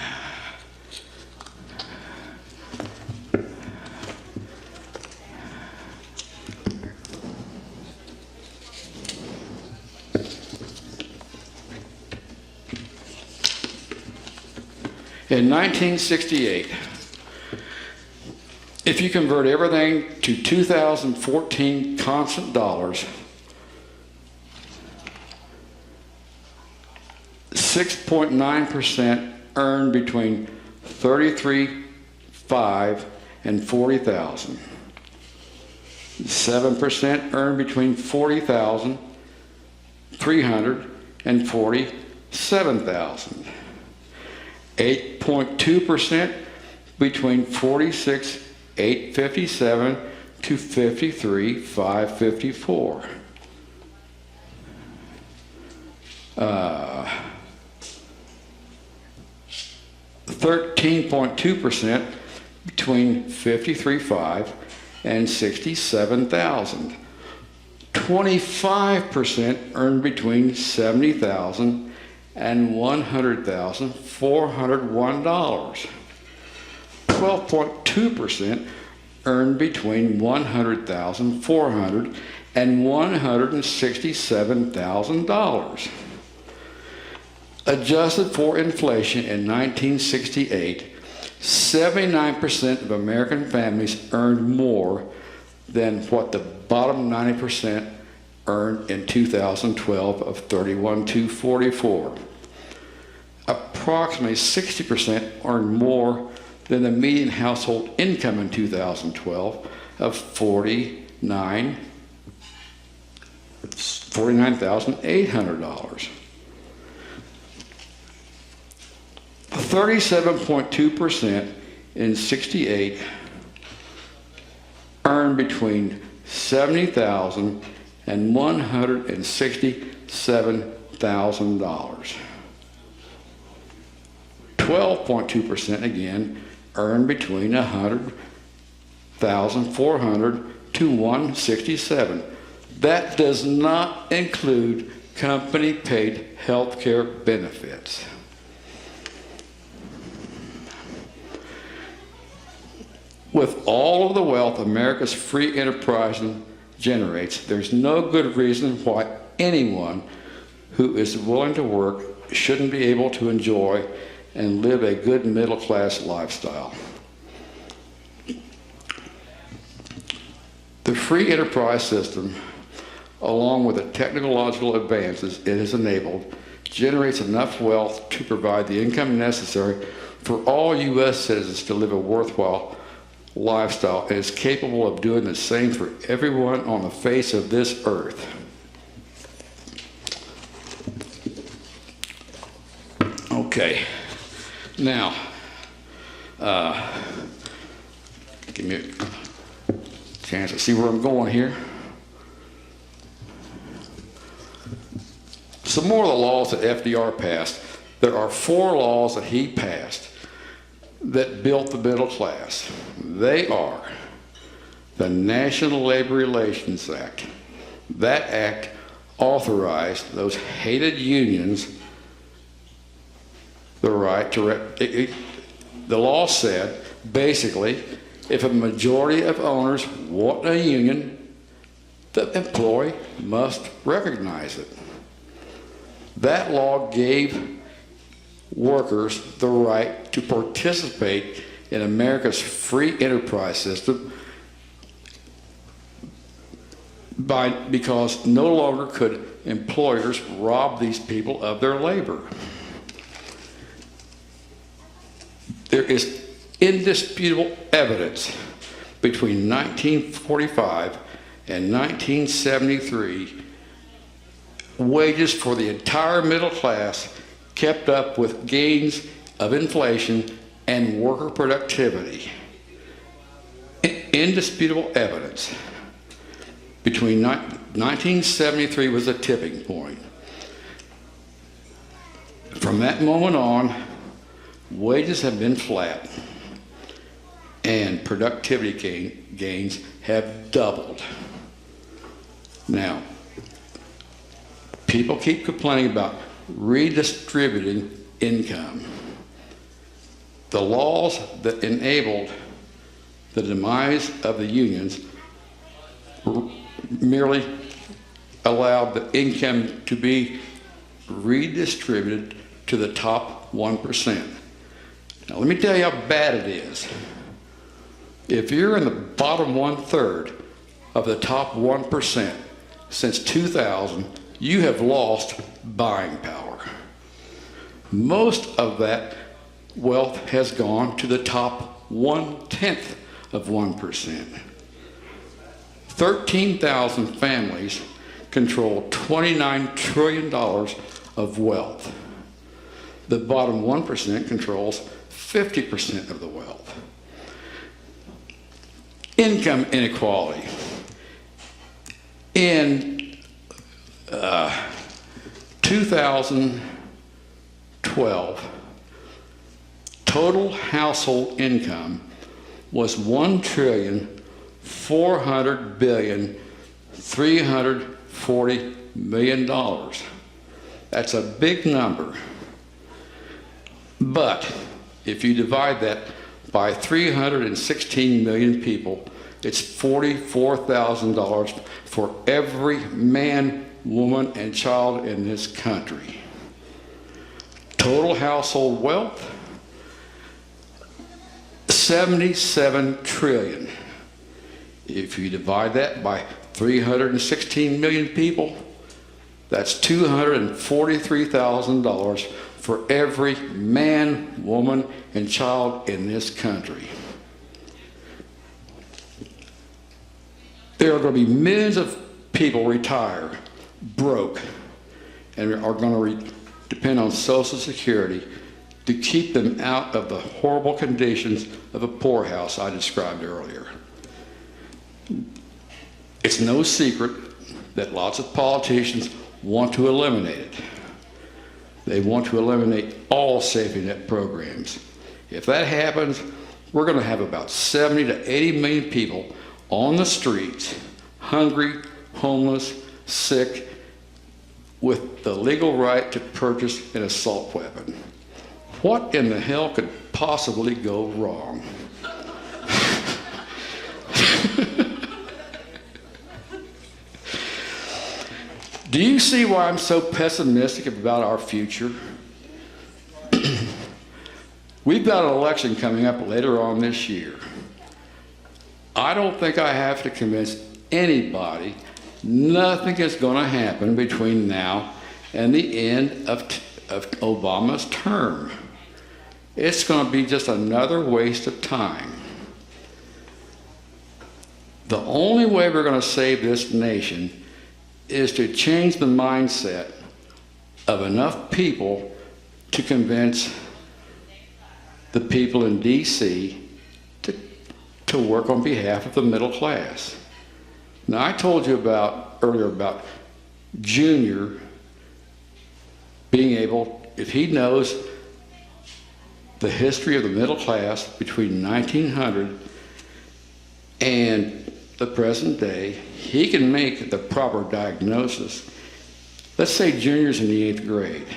In 1968, if you convert everything to 2014 constant dollars, 6.9% earned between $33,500 and $40,000. 7% earned between $40,300 and $47,000. 8.2% between $46,857 to $53,554. 13.2% between $53,500 and $67,000. 25% earned between $70,000 and $100,401. 12.2% earned between $100,400 and $167,000. Adjusted for inflation in 1968, 79% of American families earned more than what the bottom 90% earned in 2012 of $31,244. Approximately 60% earned more than the median household income in 2012 of $49,800. 37.2% in 68 earned between $70,000 and $167,000. 12.2% again earned between $100,400 to $167,000. That does not include company-paid health care benefits. With all of the wealth America's free enterprise generates, there's no good reason why anyone who is willing to work shouldn't be able to enjoy and live a good middle-class lifestyle. The free enterprise system, along with the technological advances it has enabled, generates enough wealth to provide the income necessary for all U.S. citizens to live a worthwhile lifestyle, and is capable of doing the same for everyone on the face of this earth. Okay, now, give me a chance to see where I'm going here. Some more of the laws that FDR passed. There are 4 laws that he passed that built the middle class. They are the National Labor Relations Act. That act authorized those hated unions the right to... the law said, basically, if a majority of owners want a union, the employee must recognize it. That law gave workers the right to participate in America's free enterprise system because no longer could employers rob these people of their labor. There is indisputable evidence between 1945 and 1973, wages for the entire middle class kept up with gains of inflation and worker productivity. Indisputable evidence. Between 1973 was a tipping point. From that moment on, wages have been flat and productivity gains have doubled. Now, people keep complaining about redistributing income. The laws that enabled the demise of the unions merely allowed the income to be redistributed to the top 1%. Now let me tell you how bad it is. If you're in the bottom 1/3 of the top 1% since 2000, you have lost buying power. Most of that wealth has gone to the top 1/10 of 1%. 13,000 families control $29 trillion of wealth. The bottom 1% controls 50% of the wealth. Income inequality. In 2012, total household income was $1,400,340,000,000. That's a big number. But if you divide that by 316 million people, it's $44,000 for every man, woman, and child in this country. Total household wealth, $77 trillion. If you divide that by 316 million people, that's $243,000 for every man, woman, and child in this country. There are going to be millions of people retire broke and are going to depend on Social Security to keep them out of the horrible conditions of a poorhouse I described earlier. It's no secret that lots of politicians want to eliminate it. They want to eliminate all safety net programs. If that happens, we're going to have about 70 to 80 million people on the streets, hungry, homeless, sick, with the legal right to purchase an assault weapon. What in the hell could possibly go wrong? Do you see why I'm so pessimistic about our future? We've got an election coming up later on this year. I don't think I have to convince anybody nothing is going to happen between now and the end of Obama's term. It's going to be just another waste of time. The only way we're going to save this nation is to change the mindset of enough people to convince the people in D.C. to work on behalf of the middle class. Now, I told you earlier about Junior being able, if he knows the history of the middle class between 1900 and the present day, he can make the proper diagnosis. Let's say Junior's in the 8th grade.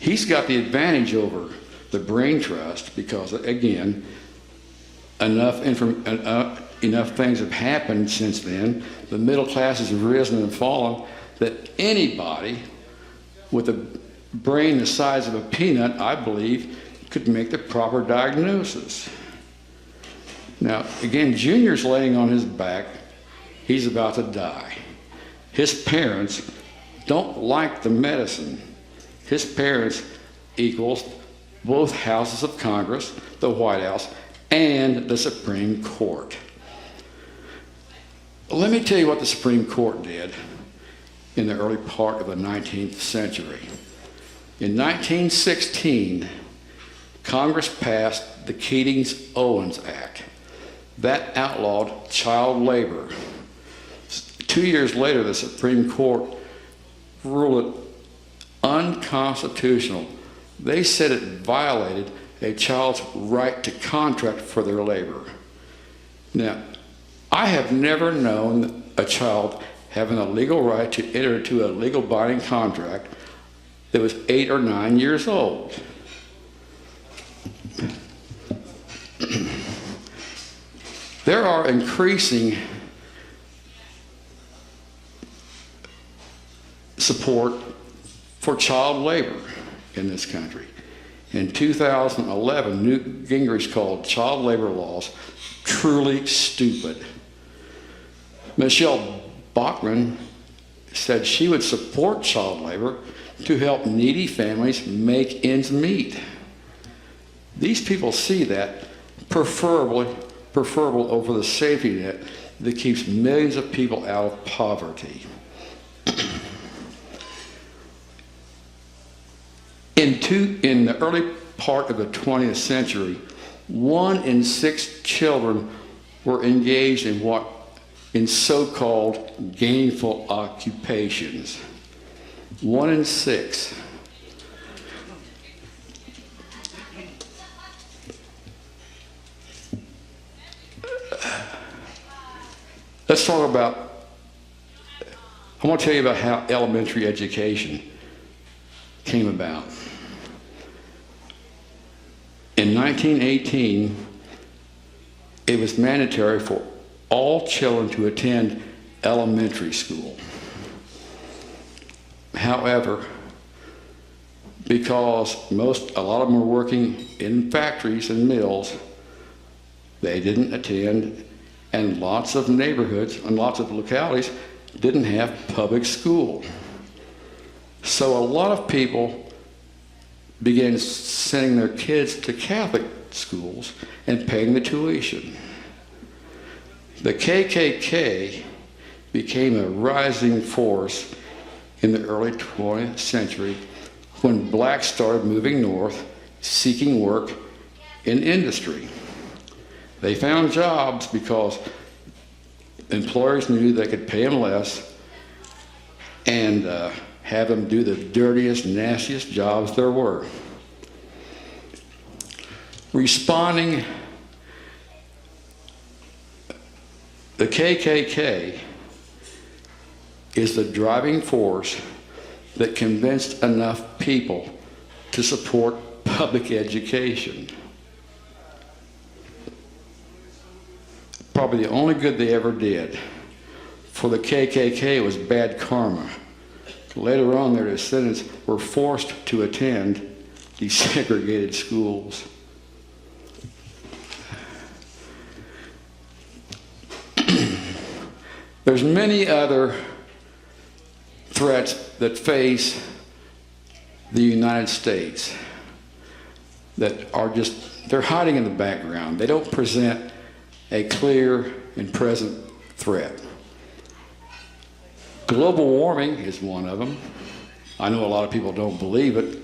He's got the advantage over the brain trust because, again, enough things have happened since then. The middle class has risen and fallen that anybody with a brain the size of a peanut, I believe, could make the proper diagnosis. Now, again, Junior's laying on his back he's about to die. His parents don't like the medicine. His parents equals both houses of Congress, the White House, and the Supreme Court. Let me tell you what the Supreme Court did in the early part of the 19th century. In 1916, Congress passed the Keating-Owens Act. That outlawed child labor. 2 years later, the Supreme Court ruled it unconstitutional. They said it violated a child's right to contract for their labor. Now, I have never known a child having a legal right to enter into a legal binding contract that was 8 or 9 years old. There are increasing support for child labor in this country. In 2011, Newt Gingrich called child labor laws truly stupid. Michelle Bachmann said she would support child labor to help needy families make ends meet. These people see that preferable over the safety net that keeps millions of people out of poverty. In the early part of the 20th century, 1 in 6 children were engaged in so-called gainful occupations. 1 in 6. Let's talk about, I want to tell you about how elementary education came about. In 1918, it was mandatory for all children to attend elementary school. However, because a lot of them were working in factories and mills, they didn't attend, and lots of neighborhoods and lots of localities didn't have public school. So a lot of people began sending their kids to Catholic schools and paying the tuition. The KKK became a rising force in the early 20th century when blacks started moving north, seeking work in industry. They found jobs because employers knew they could pay them less and have them do the dirtiest, nastiest jobs there were. Responding, the KKK is the driving force that convinced enough people to support public education. Probably the only good they ever did for the KKK was bad karma. Later on, their descendants were forced to attend desegregated schools. There's many other threats that face the United States that are they're hiding in the background. They don't present a clear and present threat. Global warming is one of them. I know a lot of people don't believe it,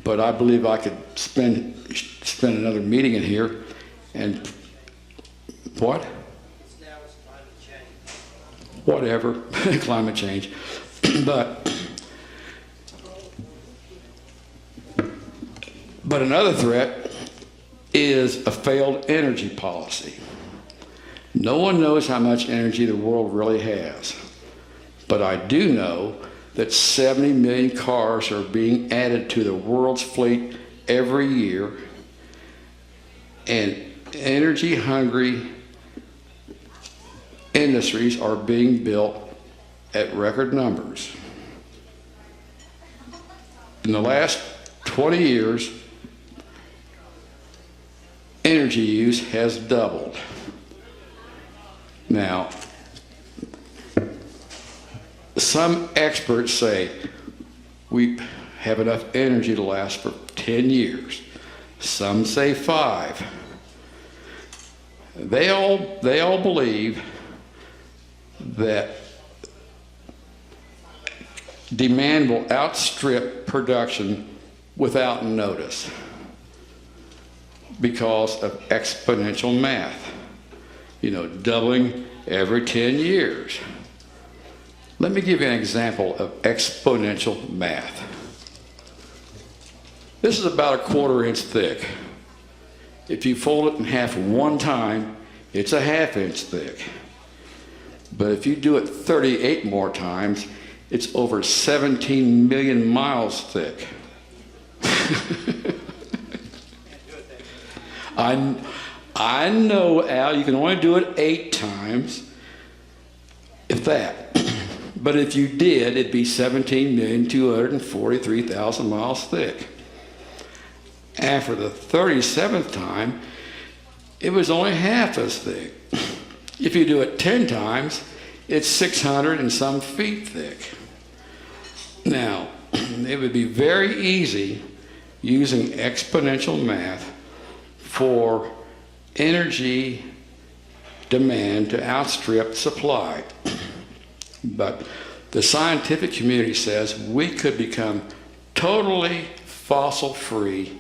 but I believe I could spend another meeting in here and what? Whatever, climate change. But another threat is a failed energy policy. No one knows how much energy the world really has. But I do know that 70 million cars are being added to the world's fleet every year, and energy-hungry industries are being built at record numbers. In the last 20 years, energy use has doubled. Now, some experts say we have enough energy to last for 10 years. Some say 5. They all believe that demand will outstrip production without notice because of exponential math. You know, doubling every 10 years. Let me give you an example of exponential math. This is about 1/4 inch thick. If you fold it in half one time, it's a 1/2 inch thick. But if you do it 38 more times, it's over 17 million miles thick. I know, Al, you can only do it 8 times, if that. But if you did, it'd be 17,243,000 miles thick. After the 37th time, it was only half as thick. If you do it 10 times, it's 600 and some feet thick. Now, it would be very easy using exponential math for energy demand to outstrip supply. But the scientific community says we could become totally fossil-free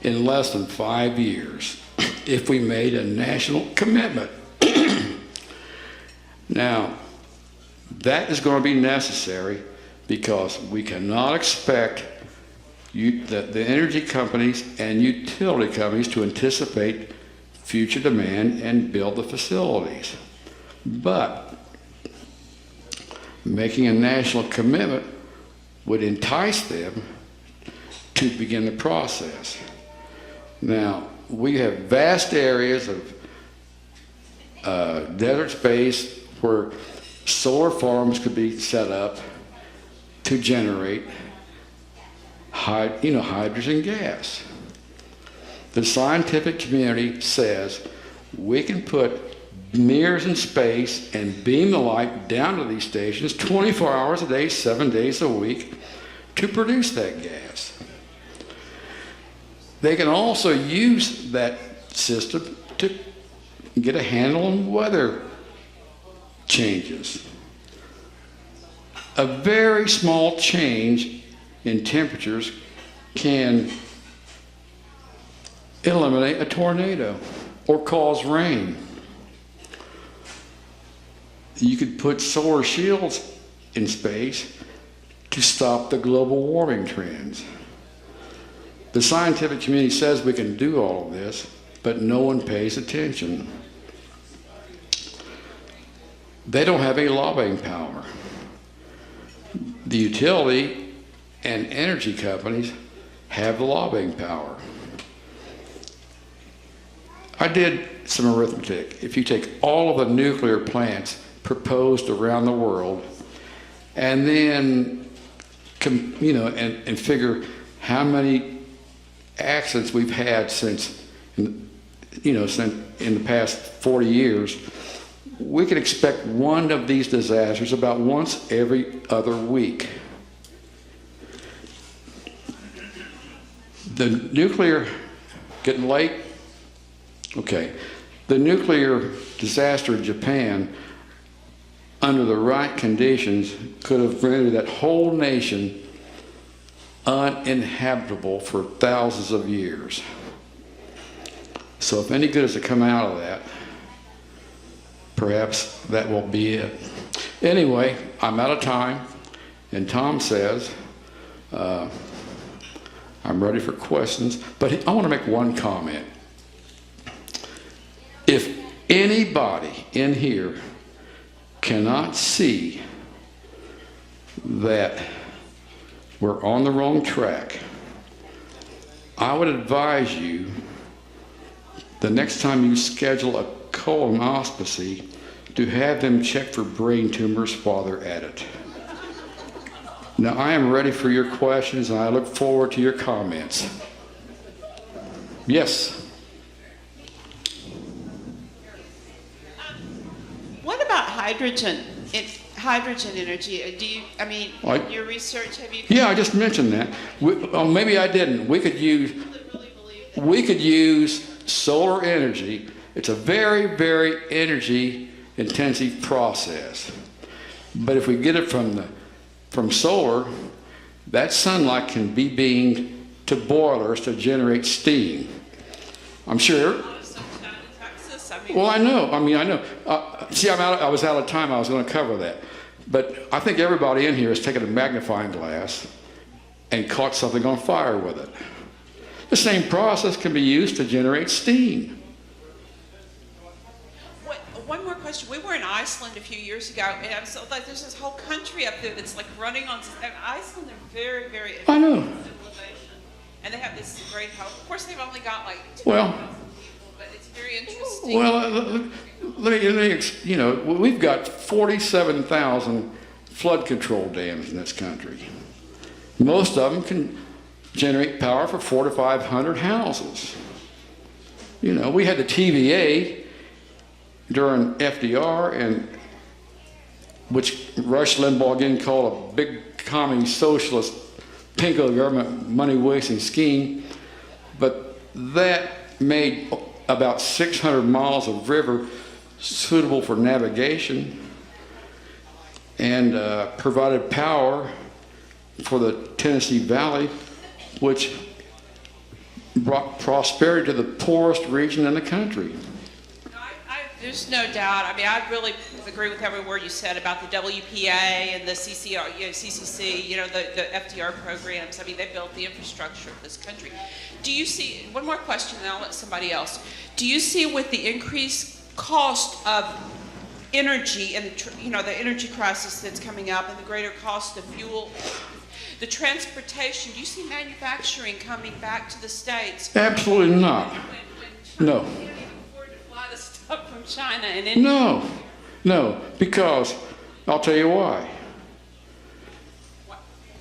in less than 5 years if we made a national commitment. Now, that is going to be necessary because we cannot expect the energy companies and utility companies to anticipate future demand and build the facilities. But making a national commitment would entice them to begin the process. Now, we have vast areas of desert space where solar farms could be set up to generate hydrogen gas. The scientific community says we can put mirrors in space and beam the light down to these stations 24 hours a day, 7 days a week to produce that gas. They can also use that system to get a handle on weather changes. A very small change in temperatures can eliminate a tornado or cause rain. You could put solar shields in space to stop the global warming trends. The scientific community says we can do all of this, but no one pays attention. They don't have any lobbying power. The utility and energy companies have the lobbying power. I did some arithmetic. If you take all of the nuclear plants proposed around the world and then and figure how many accidents we've had since in the past 40 years, we can expect one of these disasters about once every other week. The nuclear, getting late? Okay. The nuclear disaster in Japan, under the right conditions, could have rendered that whole nation uninhabitable for thousands of years. So if any good is to come out of that, perhaps that will be it. Anyway, I'm out of time, and Tom says I'm ready for questions, but I want to make one comment. If anybody in here cannot see that we're on the wrong track, I would advise you the next time you schedule a colonoscopy to have them check for brain tumors while they're at it. Now, I am ready for your questions, and I look forward to your comments. Yes? What about hydrogen? hydrogen energy. Do you? I mean, in your research, have you? Yeah, I just mentioned that. Maybe I didn't. We could use solar energy. It's a very, very energy intensive process. But if we get it from solar, that sunlight can be beamed to boilers to generate steam. I'm sure. Well, I know. I know. See, I was out of time. I was going to cover that. But I think everybody in here has taken a magnifying glass and caught something on fire with it. The same process can be used to generate steam. One more question. We were in Iceland a few years ago, and I was like, there's this whole country up there that's like running on. Iceland, they're very, very. I know. And they have this great hope. Of course, they've only got like 2,000 people, but it's very interesting. Well, let me, we've got 47,000 flood control dams in this country. Most of them can generate power for 400 to 500 houses. We had the TVA during FDR, and which Rush Limbaugh again called a big commie socialist pinko government money wasting scheme, but that made about 600 miles of river suitable for navigation and provided power for the Tennessee Valley, which brought prosperity to the poorest region in the country. There's no doubt. I mean, I really agree with every word you said about the WPA and the CCC, the FDR programs. I mean, they built the infrastructure of this country. Do you see, one more question and I'll let somebody else. Do you see with the increased cost of energy and, the energy crisis that's coming up and the greater cost of fuel, the transportation, do you see manufacturing coming back to the States? Absolutely not. No. Up from China and India? No, because I'll tell you why.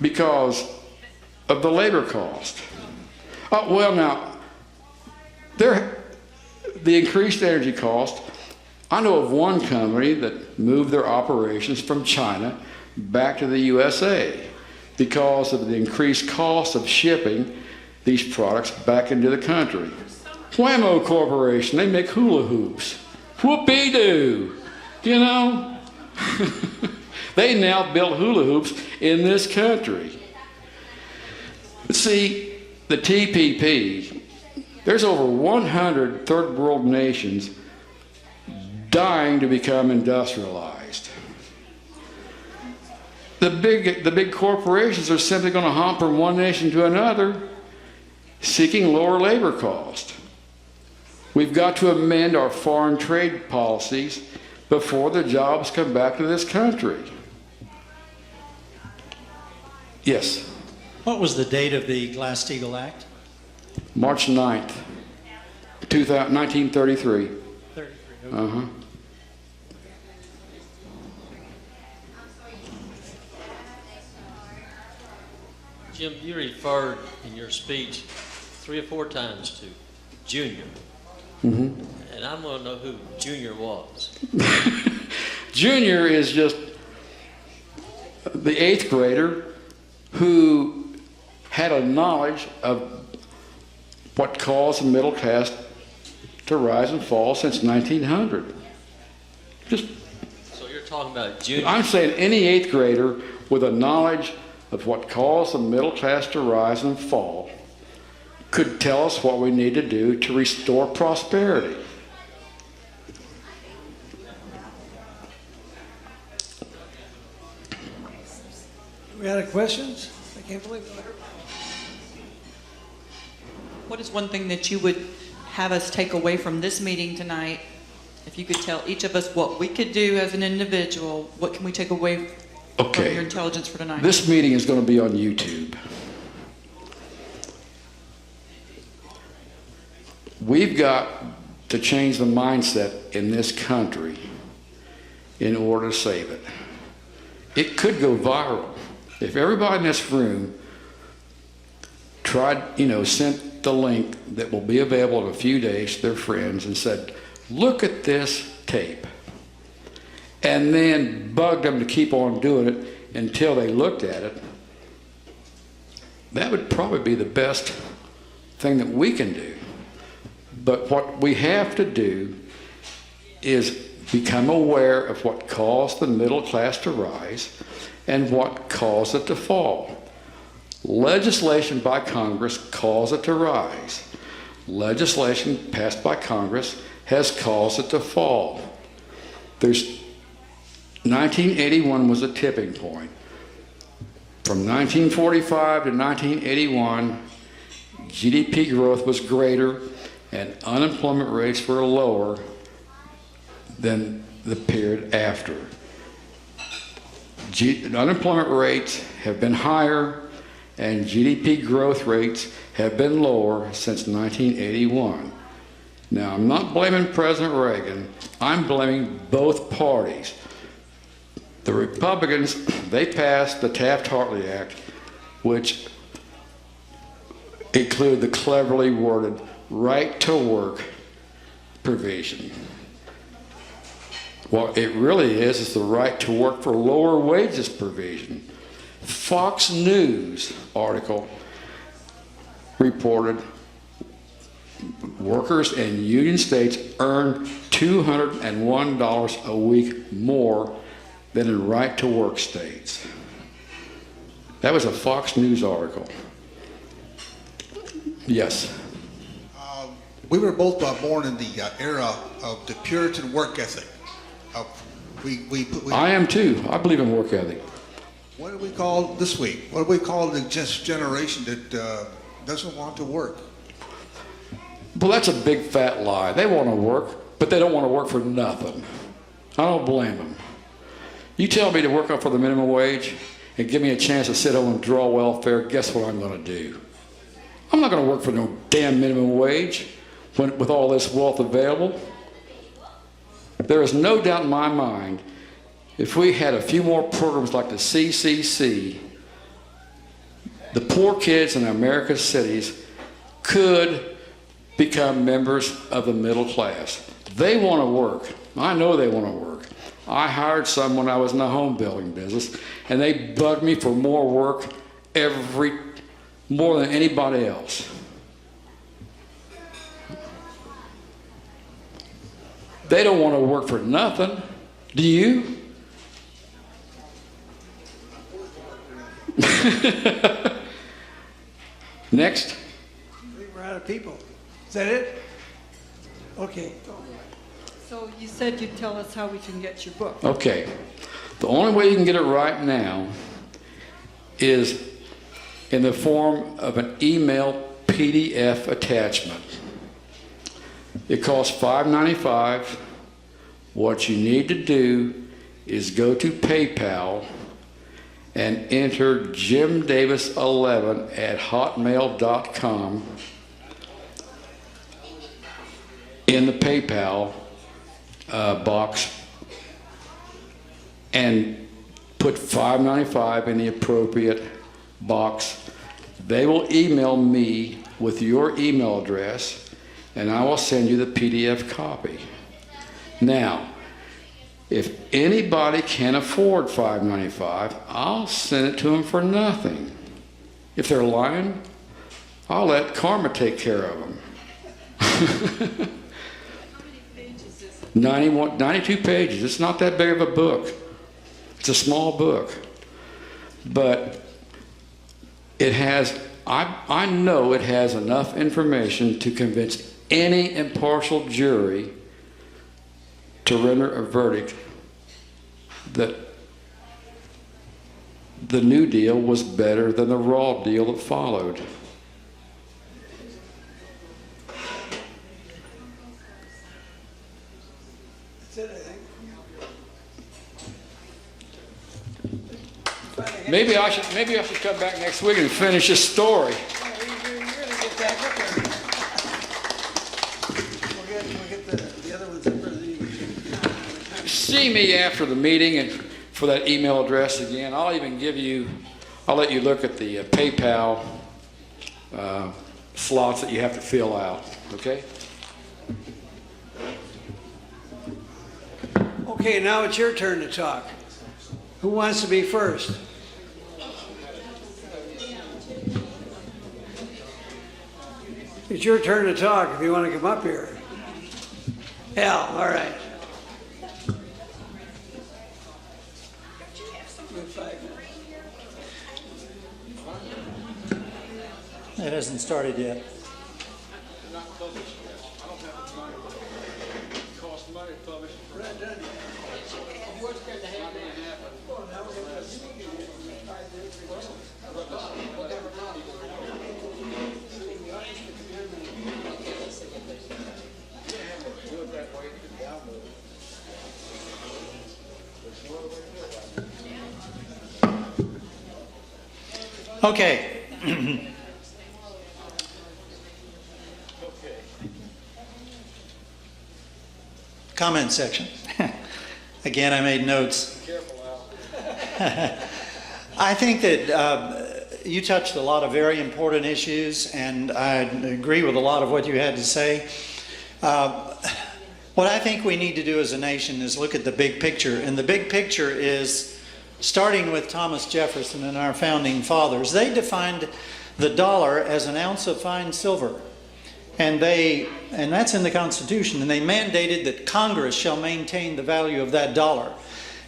Because of the labor cost. Now, the increased energy cost, I know of one company that moved their operations from China back to the USA because of the increased cost of shipping these products back into the country. Whammo Corporation, they make hula hoops. Whoopee-doo, They now build hula hoops in this country. But see, the TPP, there's over 100 third world nations dying to become industrialized. The big corporations are simply going to hop from one nation to another, seeking lower labor costs. We've got to amend our foreign trade policies before the jobs come back to this country. Yes? What was the date of the Glass-Steagall Act? March 9th, 1933. 33. Uh-huh. Jim, you referred in your speech 3 or 4 times to Junior. Mm-hmm. And I want to know who Junior was. Junior is just the 8th grader who had a knowledge of what caused the middle class to rise and fall since 1900. So you're talking about Junior. I'm saying any 8th grader with a knowledge of what caused the middle class to rise and fall could tell us what we need to do to restore prosperity. We had questions? I can't believe it. What is one thing that you would have us take away from this meeting tonight? If you could tell each of us what we could do as an individual, what can we take away from your intelligence for tonight? This meeting is going to be on YouTube. We've got to change the mindset in this country in order to save it. It could go viral. If everybody in this room sent the link that will be available in a few days to their friends and said, look at this tape. and then bugged them to keep on doing it until they looked at it, that would probably be the best thing that we can do. But what we have to do is become aware of what caused the middle class to rise and what caused it to fall. Legislation by Congress caused it to rise. Legislation passed by Congress has caused it to fall. 1981 was a tipping point. From 1945 to 1981, GDP growth was greater and unemployment rates were lower than the period after. Unemployment rates have been higher and GDP growth rates have been lower since 1981. Now, I'm not blaming President Reagan, I'm blaming both parties. The Republicans, they passed the Taft-Hartley Act, which included the cleverly worded right to work provision. What it really is the right to work for lower wages provision. Fox News article reported workers in union states earn $201 a week more than in right-to-work states. That was a Fox News article. Yes? We were both born in the era of the Puritan work ethic. I am too. I believe in work ethic. What do we call this week? What do we call the generation that doesn't want to work? Well, that's a big fat lie. They want to work, but they don't want to work for nothing. I don't blame them. You tell me to work up for the minimum wage and give me a chance to sit home and draw welfare, guess what I'm going to do? I'm not going to work for no damn minimum wage with all this wealth available. There is no doubt in my mind, if we had a few more programs like the CCC, the poor kids in America's cities could become members of the middle class. They want to work. I know they want to work. I hired some when I was in the home building business, and they bugged me for more work more than anybody else. They don't want to work for nothing. Do you? Next. I think we're out of people. Is that it? Okay. So you said you'd tell us how we can get your book. Okay. The only way you can get it right now is in the form of an email PDF attachment. It costs $5.95. What you need to do is go to PayPal and enter jimdavis11@hotmail.com in the PayPal box and put $5.95 in the appropriate box. They will email me with your email address and I will send you the PDF copy. Now, if anybody can afford $5.95, I'll send it to them for nothing. If they're lying, I'll let karma take care of them. 92 pages. It's not that big of a book. It's a small book. But it has, I know it has enough information to convince any impartial jury to render a verdict that the New Deal was better than the raw deal that followed. That's it, I think. Maybe I should come back next week and finish this story. You're gonna get back up there. We'll get the other ones up there. See me after the meeting and for that email address again. I'll let you look at the PayPal slots that you have to fill out, okay? Okay. Okay, now it's your turn to talk. Who wants to be first? It's your turn to talk if you want to come up here. Hal, all right. It hasn't started yet. Okay. Comment section. Again, I made notes. I think that you touched a lot of very important issues, and I agree with a lot of what you had to say. What I think we need to do as a nation is look at the big picture, and the big picture is starting with Thomas Jefferson and our founding fathers. They defined the dollar as an ounce of fine silver. And that's in the Constitution, and they mandated that Congress shall maintain the value of that dollar.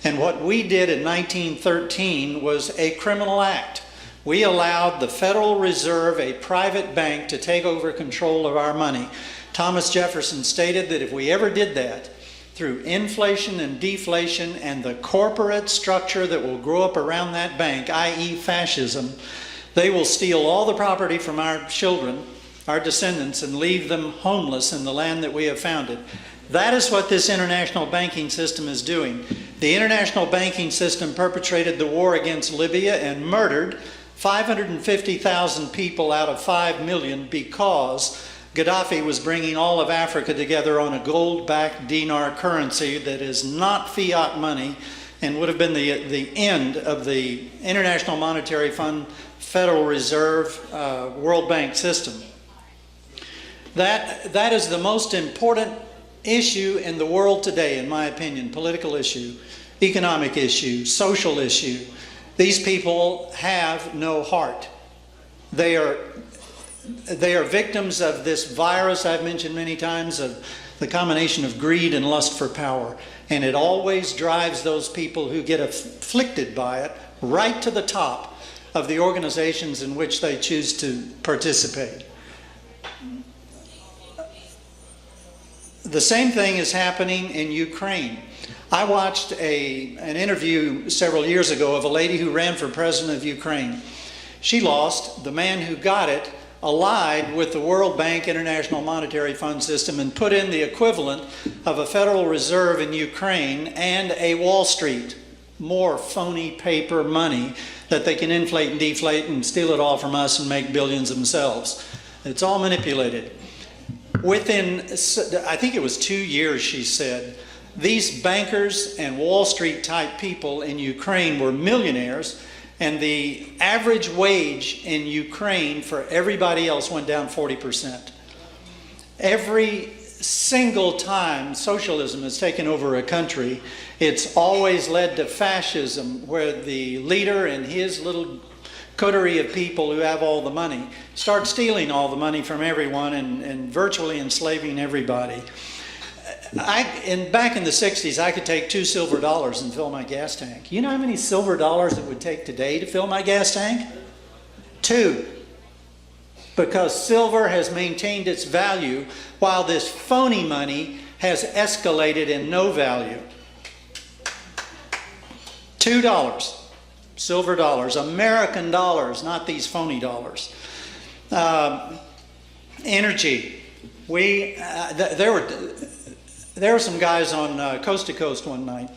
And what we did in 1913 was a criminal act. We allowed the Federal Reserve, a private bank, to take over control of our money. Thomas Jefferson stated that if we ever did that, through inflation and deflation and the corporate structure that will grow up around that bank, i.e. fascism, they will steal all the property from our children, our descendants, and leave them homeless in the land that we have founded. That is what this international banking system is doing. The international banking system perpetrated the war against Libya and murdered 550,000 people out of 5 million because Gaddafi was bringing all of Africa together on a gold-backed dinar currency that is not fiat money and would have been the end of the International Monetary Fund, Federal Reserve, World Bank system. That is the most important issue in the world today, in my opinion. Political issue, economic issue, social issue. These people have no heart. They are victims of this virus I've mentioned many times, of the combination of greed and lust for power. And it always drives those people who get afflicted by it right to the top of the organizations in which they choose to participate. The same thing is happening in Ukraine. I watched an interview several years ago of a lady who ran for president of Ukraine. She lost. The man who got it allied with the World Bank International Monetary Fund system and put in the equivalent of a Federal Reserve in Ukraine and a Wall Street, more phony paper money that they can inflate and deflate and steal it all from us and make billions themselves. It's all manipulated. Within, I think it was 2 years, she said, these bankers and Wall Street type people in Ukraine were millionaires, and the average wage in Ukraine for everybody else went down 40%. Every single time socialism has taken over a country, it's always led to fascism, where the leader and his little coterie of people who have all the money start stealing all the money from everyone and virtually enslaving everybody. Back in the 60s, I could take $2 silver and fill my gas tank. You know how many silver dollars it would take today to fill my gas tank? 2. Because silver has maintained its value while this phony money has escalated in no value. $2. Silver dollars, American dollars, not these phony dollars. Energy. There were some guys on Coast to Coast one night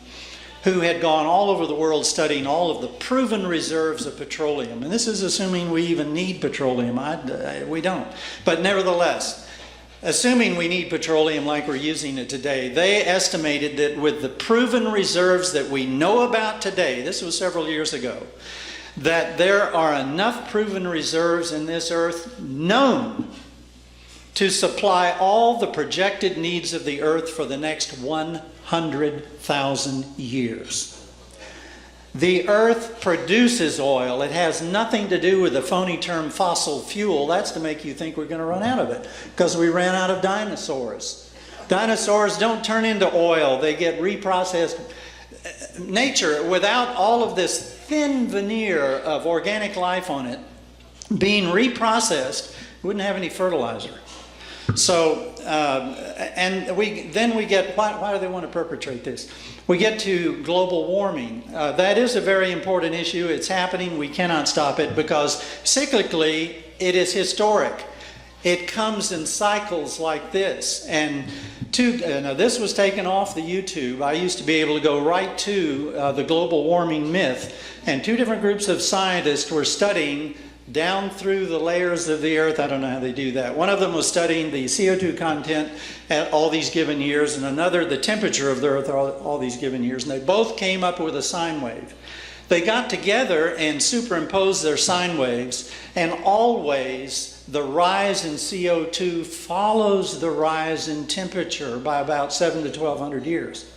who had gone all over the world studying all of the proven reserves of petroleum. And this is assuming we even need petroleum. We don't. But nevertheless, assuming we need petroleum like we're using it today, they estimated that with the proven reserves that we know about today, this was several years ago, that there are enough proven reserves in this earth known to supply all the projected needs of the earth for the next 100,000 years. The earth produces oil. It has nothing to do with the phony term fossil fuel. That's to make you think we're going to run out of it, because we ran out of dinosaurs. Dinosaurs don't turn into oil. They get reprocessed. Nature, without all of this thin veneer of organic life on it being reprocessed, wouldn't have any fertilizer. So, and then we get, why do they want to perpetrate this? We get to global warming. That is a very important issue. It's happening. We cannot stop it because cyclically it is historic. It comes in cycles like this. And now this was taken off the YouTube. I used to be able to go right to the global warming myth. And two different groups of scientists were studying down through the layers of the earth. I don't know how they do that. One of them was studying the CO2 content at all these given years, and another the temperature of the earth all these given years. And they both came up with a sine wave. They got together and superimposed their sine waves, and always the rise in CO2 follows the rise in temperature by about 700 to 1200 years.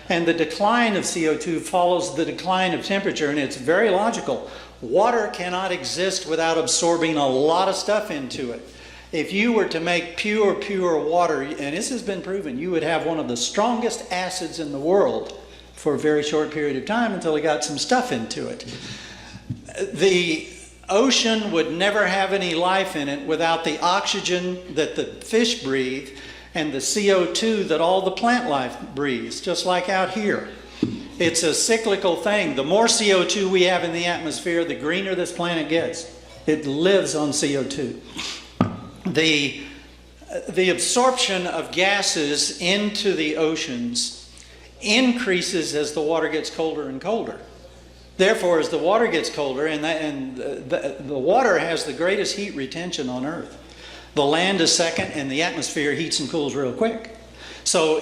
And the decline of CO2 follows the decline of temperature, and it's very logical. Water cannot exist without absorbing a lot of stuff into it. If you were to make pure water, and this has been proven, you would have one of the strongest acids in the world for a very short period of time until it got some stuff into it. The ocean would never have any life in it without the oxygen that the fish breathe and the CO2 that all the plant life breathes, just like out here. It's a cyclical thing. The more CO2 we have in the atmosphere, the greener this planet gets. It lives on CO2. The absorption of gases into the oceans increases as the water gets colder and colder. Therefore, as the water gets colder, and the water has the greatest heat retention on Earth. The land is second, and the atmosphere heats and cools real quick. So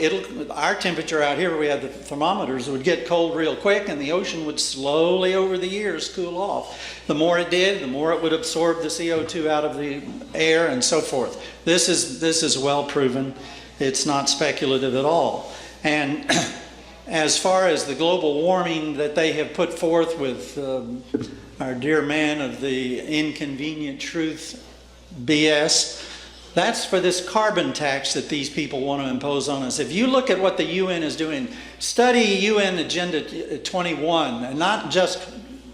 our temperature out here, where we had the thermometers, would get cold real quick, and the ocean would slowly over the years cool off. The more it did, the more it would absorb the CO2 out of the air and so forth. This is well proven. It's not speculative at all. And as far as the global warming that they have put forth with our dear man of the inconvenient truth BS, that's for this carbon tax that these people want to impose on us. If you look at what the UN is doing, study UN Agenda 21 and not just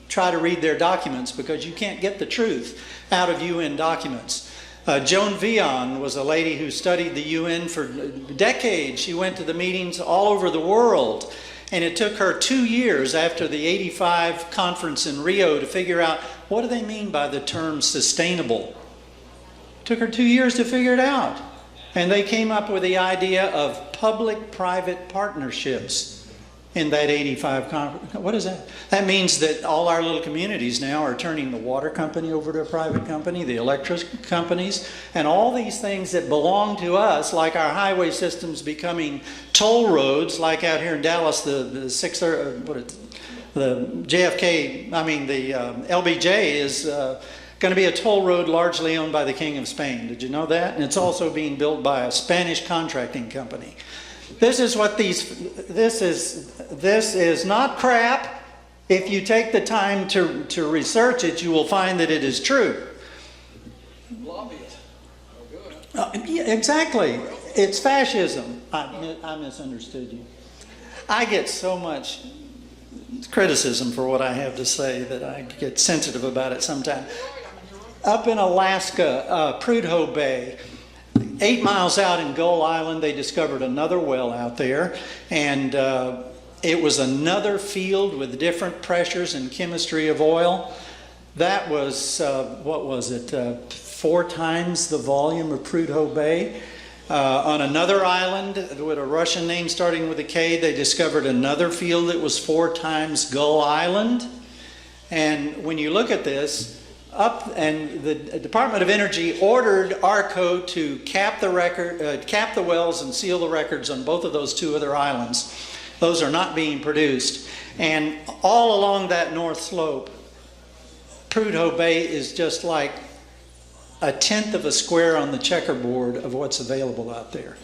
try to read their documents, because you can't get the truth out of UN documents. Joan Vion was a lady who studied the UN for decades. She went to the meetings all over the world. And it took her 2 years after the 85 conference in Rio to figure out, what do they mean by the term sustainable? Took her 2 years to figure it out. And they came up with the idea of public-private partnerships in that 85 conference. What is that? That means that all our little communities now are turning the water company over to a private company, the electric companies, and all these things that belong to us, like our highway systems becoming toll roads, like out here in Dallas, the LBJ is going to be a toll road largely owned by the King of Spain. Did you know that? And it's also being built by a Spanish contracting company. This is what this is not crap. If you take the time to research it, you will find that it is true. Lobbyists. Yeah, exactly. It's fascism. I misunderstood you. I get so much criticism for what I have to say that I get sensitive about it sometimes. Up in Alaska, Prudhoe Bay, 8 miles out in Gull Island, they discovered another well out there, and it was another field with different pressures and chemistry of oil. That was, 4 times the volume of Prudhoe Bay. On another island with a Russian name starting with a K, they discovered another field that was 4 times Gull Island. And when you look at this, the Department of Energy ordered ARCO to cap the wells and seal the records on both of those 2 other islands. Those are not being produced. And all along that north slope, Prudhoe Bay is just like a tenth of a square on the checkerboard of what's available out there.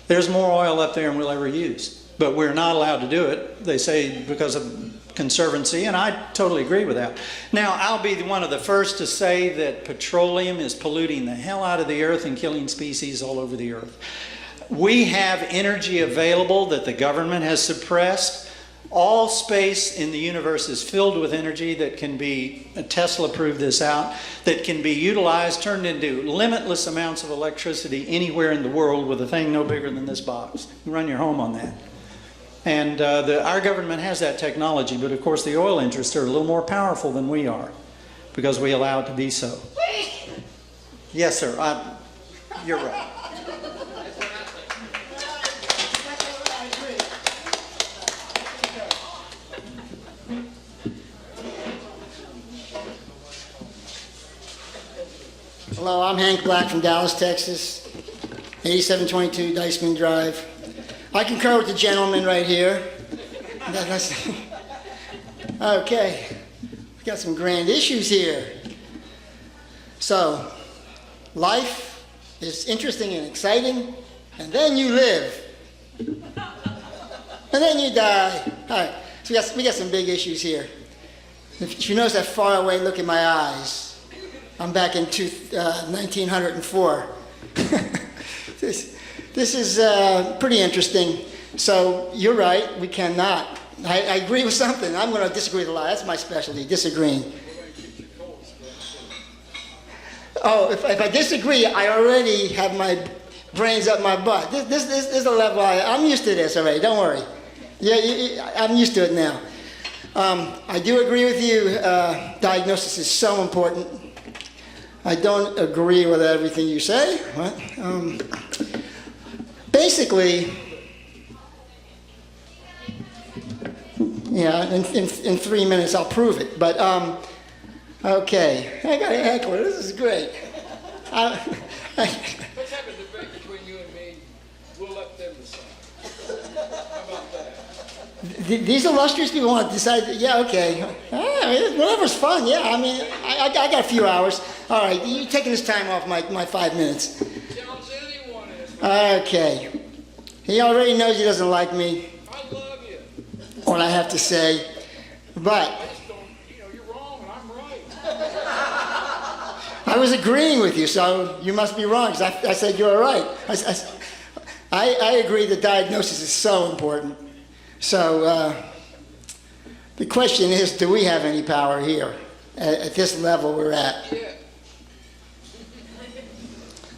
There's more oil up there than we'll ever use, but we're not allowed to do it. They say because of conservancy, and I totally agree with that. Now, I'll be one of the first to say that petroleum is polluting the hell out of the earth and killing species all over the earth. We have energy available that the government has suppressed. All space in the universe is filled with energy that can be, Tesla proved this out, that can be utilized, turned into limitless amounts of electricity anywhere in the world with a thing no bigger than this box. You run your home on that. And our government has that technology, but of course the oil interests are a little more powerful than we are because we allow it to be so. Yes, sir. You're right. Hello, I'm Hank Black from Dallas, Texas, 8722 Diceman Drive. I concur with the gentleman right here. Okay, we got some grand issues here. So, life is interesting and exciting, and then you live. And then you die. All right, so we got some big issues here. If you notice that far away look in my eyes, I'm back in 1904. This is pretty interesting. So you're right, we cannot. I agree with something. I'm going to disagree with a lot. That's my specialty, disagreeing. Oh, if I disagree, I already have my brains up my butt. This is a level I'm used to this already. Don't worry. Yeah, I'm used to it now. I do agree with you. Diagnosis is so important. I don't agree with everything you say. Basically, yeah, in 3 minutes I'll prove it. But okay, I got a heckler. This is great. Let's have a debate between you and me. We'll let them decide. How about that? These illustrious people want to decide. Yeah, okay. Whatever's fun. Yeah, I mean, I got a few hours. All right, you're taking this time off my 5 minutes. Okay. He already knows he doesn't like me. I love you. What I have to say, but you're wrong and I'm right. I was agreeing with you, so you must be wrong because I said you're right. I agree that diagnosis is so important. So the question is, do we have any power here at this level we're at? Yeah.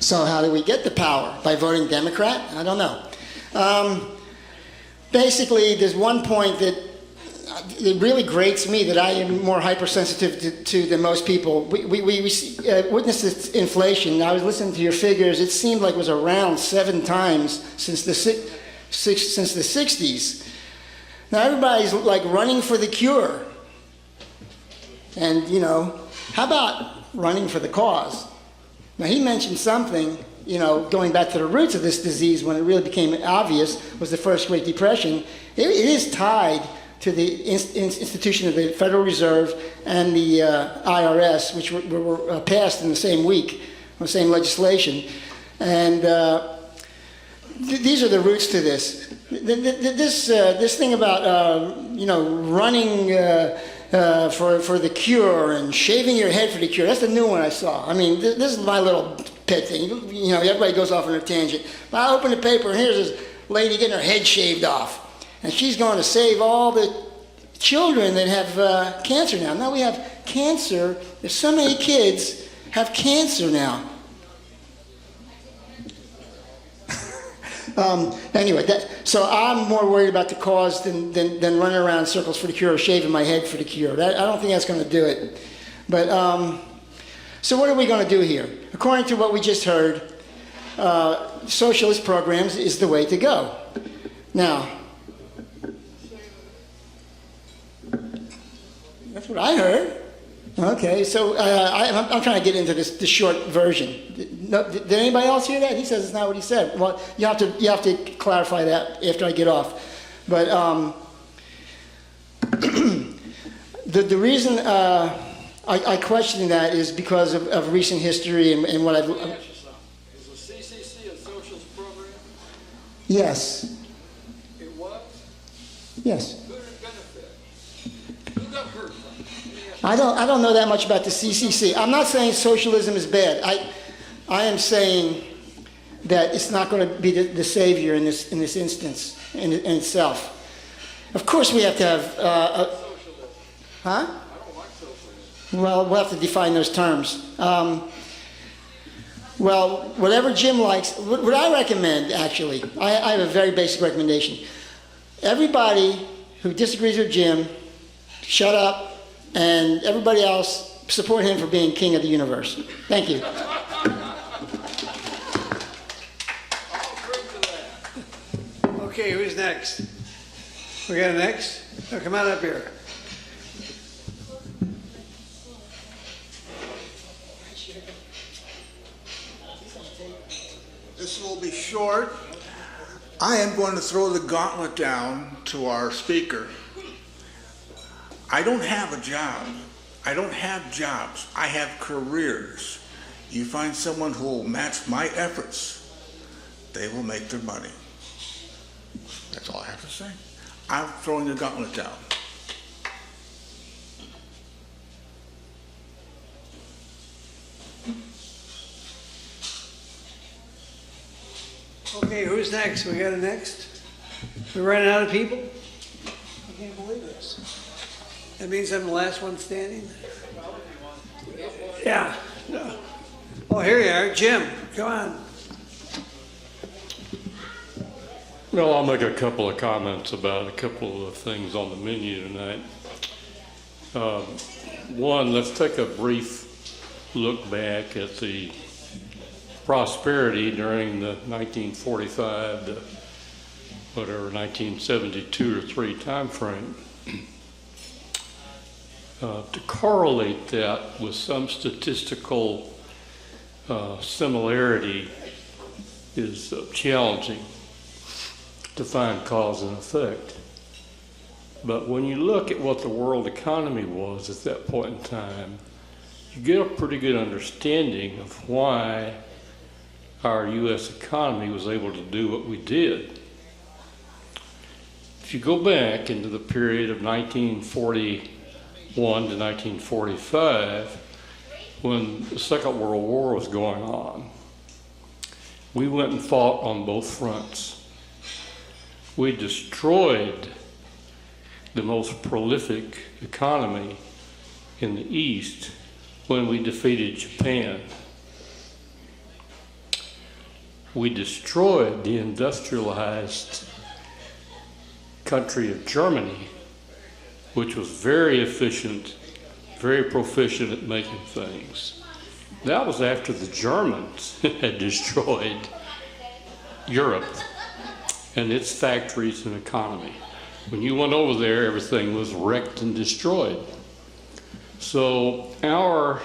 So how do we get the power? By voting Democrat? I don't know. Basically, there's one point that it really grates me that I am more hypersensitive to than most people. We witnessed this inflation. I was listening to your figures. It seemed like it was around 7 times since the 60s. Now everybody's like running for the cure. And, how about running for the cause? Now he mentioned something, going back to the roots of this disease when it really became obvious was the first Great Depression. It is tied to the institution of the Federal Reserve and the IRS, which were passed in the same week, the same legislation. And these are the roots to this. This thing about, running for the cure and shaving your head for the cure, that's the new one I saw. I mean, this is my little pet thing. Everybody goes off on a tangent. But I open the paper and here's this lady getting her head shaved off. And she's going to save all the children that have cancer now. Now we have cancer. There's so many kids have cancer now. Anyway, so I'm more worried about the cause than running around in circles for the cure or shaving my head for the cure. I don't think that's going to do it. But so what are we going to do here? According to what we just heard, socialist programs is the way to go. Now, that's what I heard. Okay, so I'm trying to get into this short version. Did anybody else hear that? He says it's not what he said. Well, you have to clarify that after I get off. But the reason I question that is because of recent history and what I've... Is the CCC a socialist program? Yes. It was? Yes. Who did it benefit? Who got hurt from it? I don't know that much about the CCC. I'm not saying socialism is bad. I am saying that it's not going to be the savior in this instance in itself. Of course, we have to have. Huh? Well, we'll have to define those terms. Well, whatever Jim likes, what I recommend, actually, I have a very basic recommendation. Everybody who disagrees with Jim, shut up, and everybody else, support him for being king of the universe. Thank you. Okay, who's next? We got a next? Oh, come on up here. This will be short. I am going to throw the gauntlet down to our speaker. I don't have a job. I don't have jobs. I have careers. You find someone who will match my efforts, they will make their money. That's all I have to say. I'm throwing the gauntlet down. Okay, who's next? We got a next? We're running out of people? I can't believe this. That means I'm the last one standing? Yeah. No. Oh, here you are. Jim, come on. Well, I'll make a couple of comments about a couple of things on the menu tonight. One, let's take a brief look back at the prosperity during the 1945 to whatever 1972 or 3 time frame. To correlate that with some statistical similarity is challenging to find cause and effect. But when you look at what the world economy was at that point in time, you get a pretty good understanding of why our U.S. economy was able to do what we did. If you go back into the period of 1941 to 1945, when the Second World War was going on, we went and fought on both fronts. We destroyed the most prolific economy in the East when we defeated Japan. We destroyed the industrialized country of Germany, which was very efficient, very proficient at making things. That was after the Germans had destroyed Europe and its factories and economy. When you went over there, everything was wrecked and destroyed. So our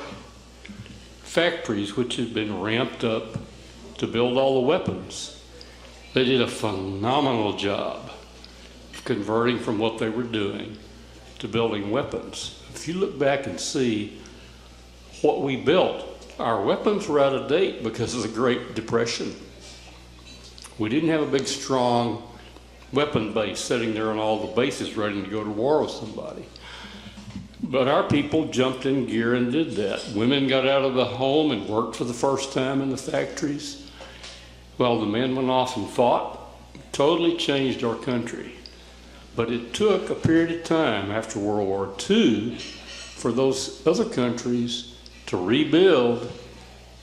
factories, which had been ramped up to build all the weapons, they did a phenomenal job of converting from what they were doing to building weapons. If you look back and see what we built, our weapons were out of date because of the Great Depression. We didn't have a big, strong weapon base sitting there on all the bases ready to go to war with somebody. But our people jumped in gear and did that. Women got out of the home and worked for the first time in the factories, while the men went off and fought. Totally changed our country. But it took a period of time after World War II for those other countries to rebuild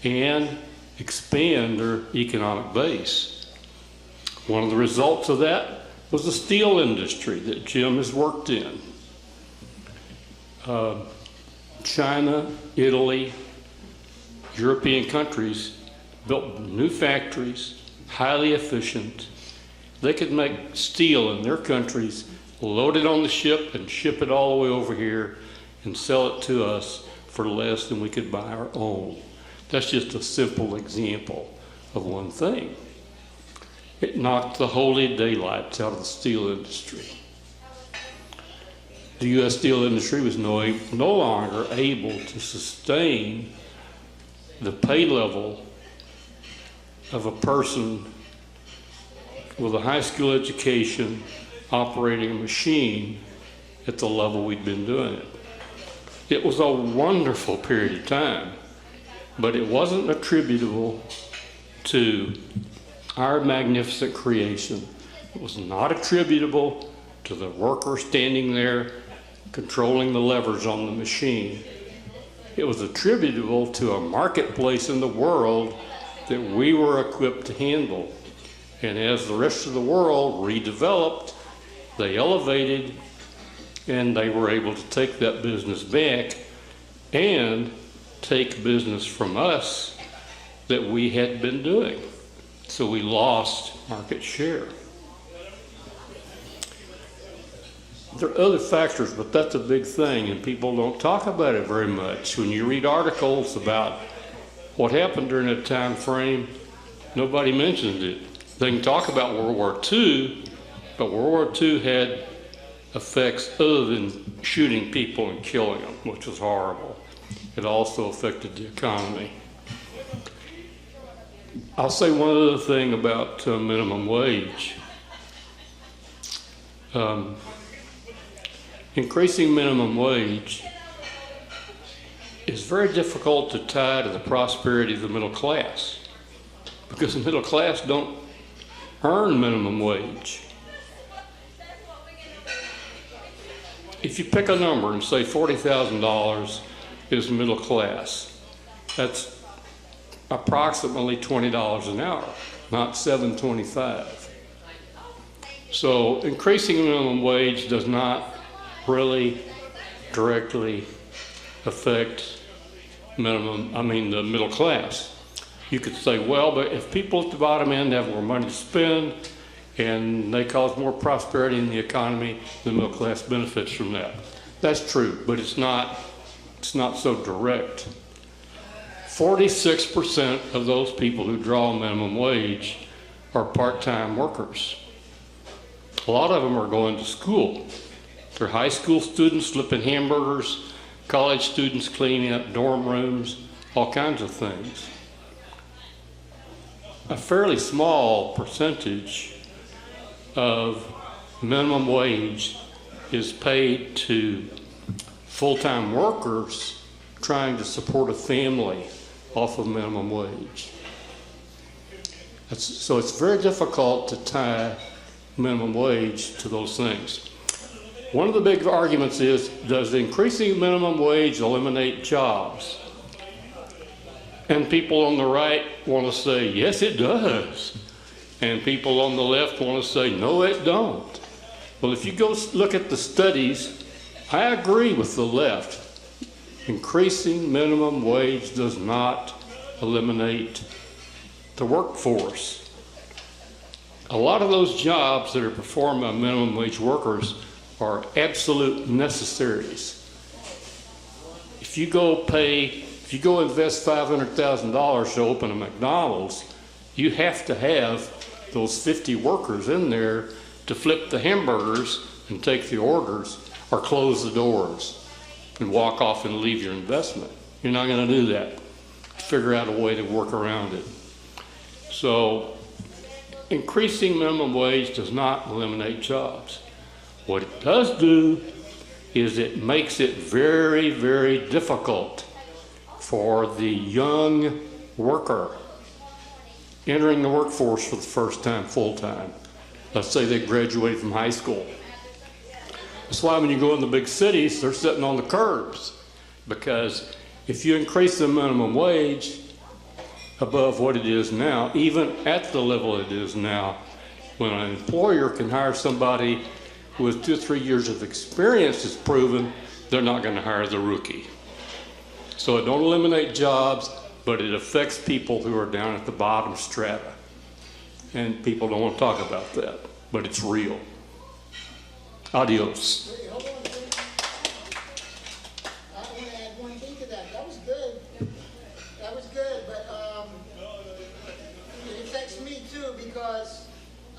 and expand their economic base. One of the results of that was the steel industry that Jim has worked in. China, Italy, European countries built new factories, highly efficient. They could make steel in their countries, load it on the ship and ship it all the way over here and sell it to us for less than we could buy our own. That's just a simple example of one thing. It knocked the holy daylights out of the steel industry. the U.S. steel industry was no longer able to sustain the pay level of a person with a high school education operating a machine at the level we'd been doing it. It was a wonderful period of time, but it wasn't attributable to our magnificent creation. It was not attributable to the worker standing there controlling the levers on the machine. It was attributable to a marketplace in the world that we were equipped to handle. And as the rest of the world redeveloped, they elevated, and they were able to take that business back and take business from us that we had been doing. So we lost market share. There are other factors, but that's a big thing, and people don't talk about it very much. When you read articles about what happened during that time frame, nobody mentions it. They can talk about World War II, but World War II had effects other than shooting people and killing them, which was horrible. It also affected the economy. I'll say one other thing about minimum wage. Increasing minimum wage is very difficult to tie to the prosperity of the middle class, because the middle class don't earn minimum wage. If you pick a number and say $40,000 is middle class, that's approximately $20 an hour, not $7.25. So increasing minimum wage does not really directly affect the middle class. You could say, well, but if people at the bottom end have more money to spend and they cause more prosperity in the economy, the middle class benefits from that. That's true, but it's not so direct. 46% of those people who draw minimum wage are part-time workers. A lot of them are going to school. They're high school students flipping hamburgers, college students cleaning up dorm rooms, all kinds of things. A fairly small percentage of minimum wage is paid to full-time workers trying to support a family off of minimum wage. So it's very difficult to tie minimum wage to those things. One of the big arguments is, does increasing minimum wage eliminate jobs? And people on the right want to say, yes, it does. And people on the left want to say, no, it don't. Well, if you go look at the studies, I agree with the left. Increasing minimum wage does not eliminate the workforce. A lot of those jobs that are performed by minimum wage workers are absolute necessaries. If you go invest $500,000 to open a McDonald's, you have to have those 50 workers in there to flip the hamburgers and take the orders, or close the doors and walk off and leave your investment. You're not going to do that. Figure out a way to work around it. So increasing minimum wage does not eliminate jobs. What it does do is it makes it very, very difficult for the young worker entering the workforce for the first time full-time. Let's say they graduated from high school. That's why when you go in the big cities, they're sitting on the curbs, because if you increase the minimum wage above what it is now, even at the level it is now, when an employer can hire somebody with 2 or 3 years of experience is proven, they're not going to hire the rookie. So it don't eliminate jobs, but it affects people who are down at the bottom strata. And people don't want to talk about that, but it's real. Adios. I want to add one thing to that. That was good. That was good, but it affects me too, because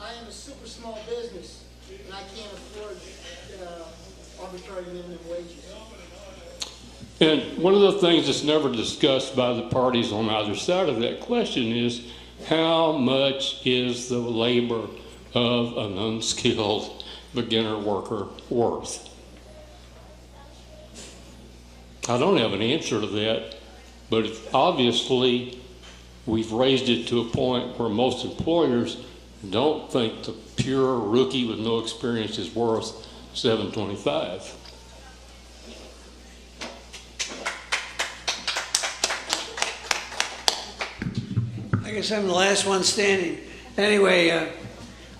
I I am a super small business, and I can't afford arbitrary minimum wages. And one of the things that's never discussed by the parties on either side of that question is how much is the labor of an unskilled beginner worker worth? I don't have an answer to that, but obviously we've raised it to a point where most employers don't think the pure rookie with no experience is worth $725. I guess I'm the last one standing. Anyway,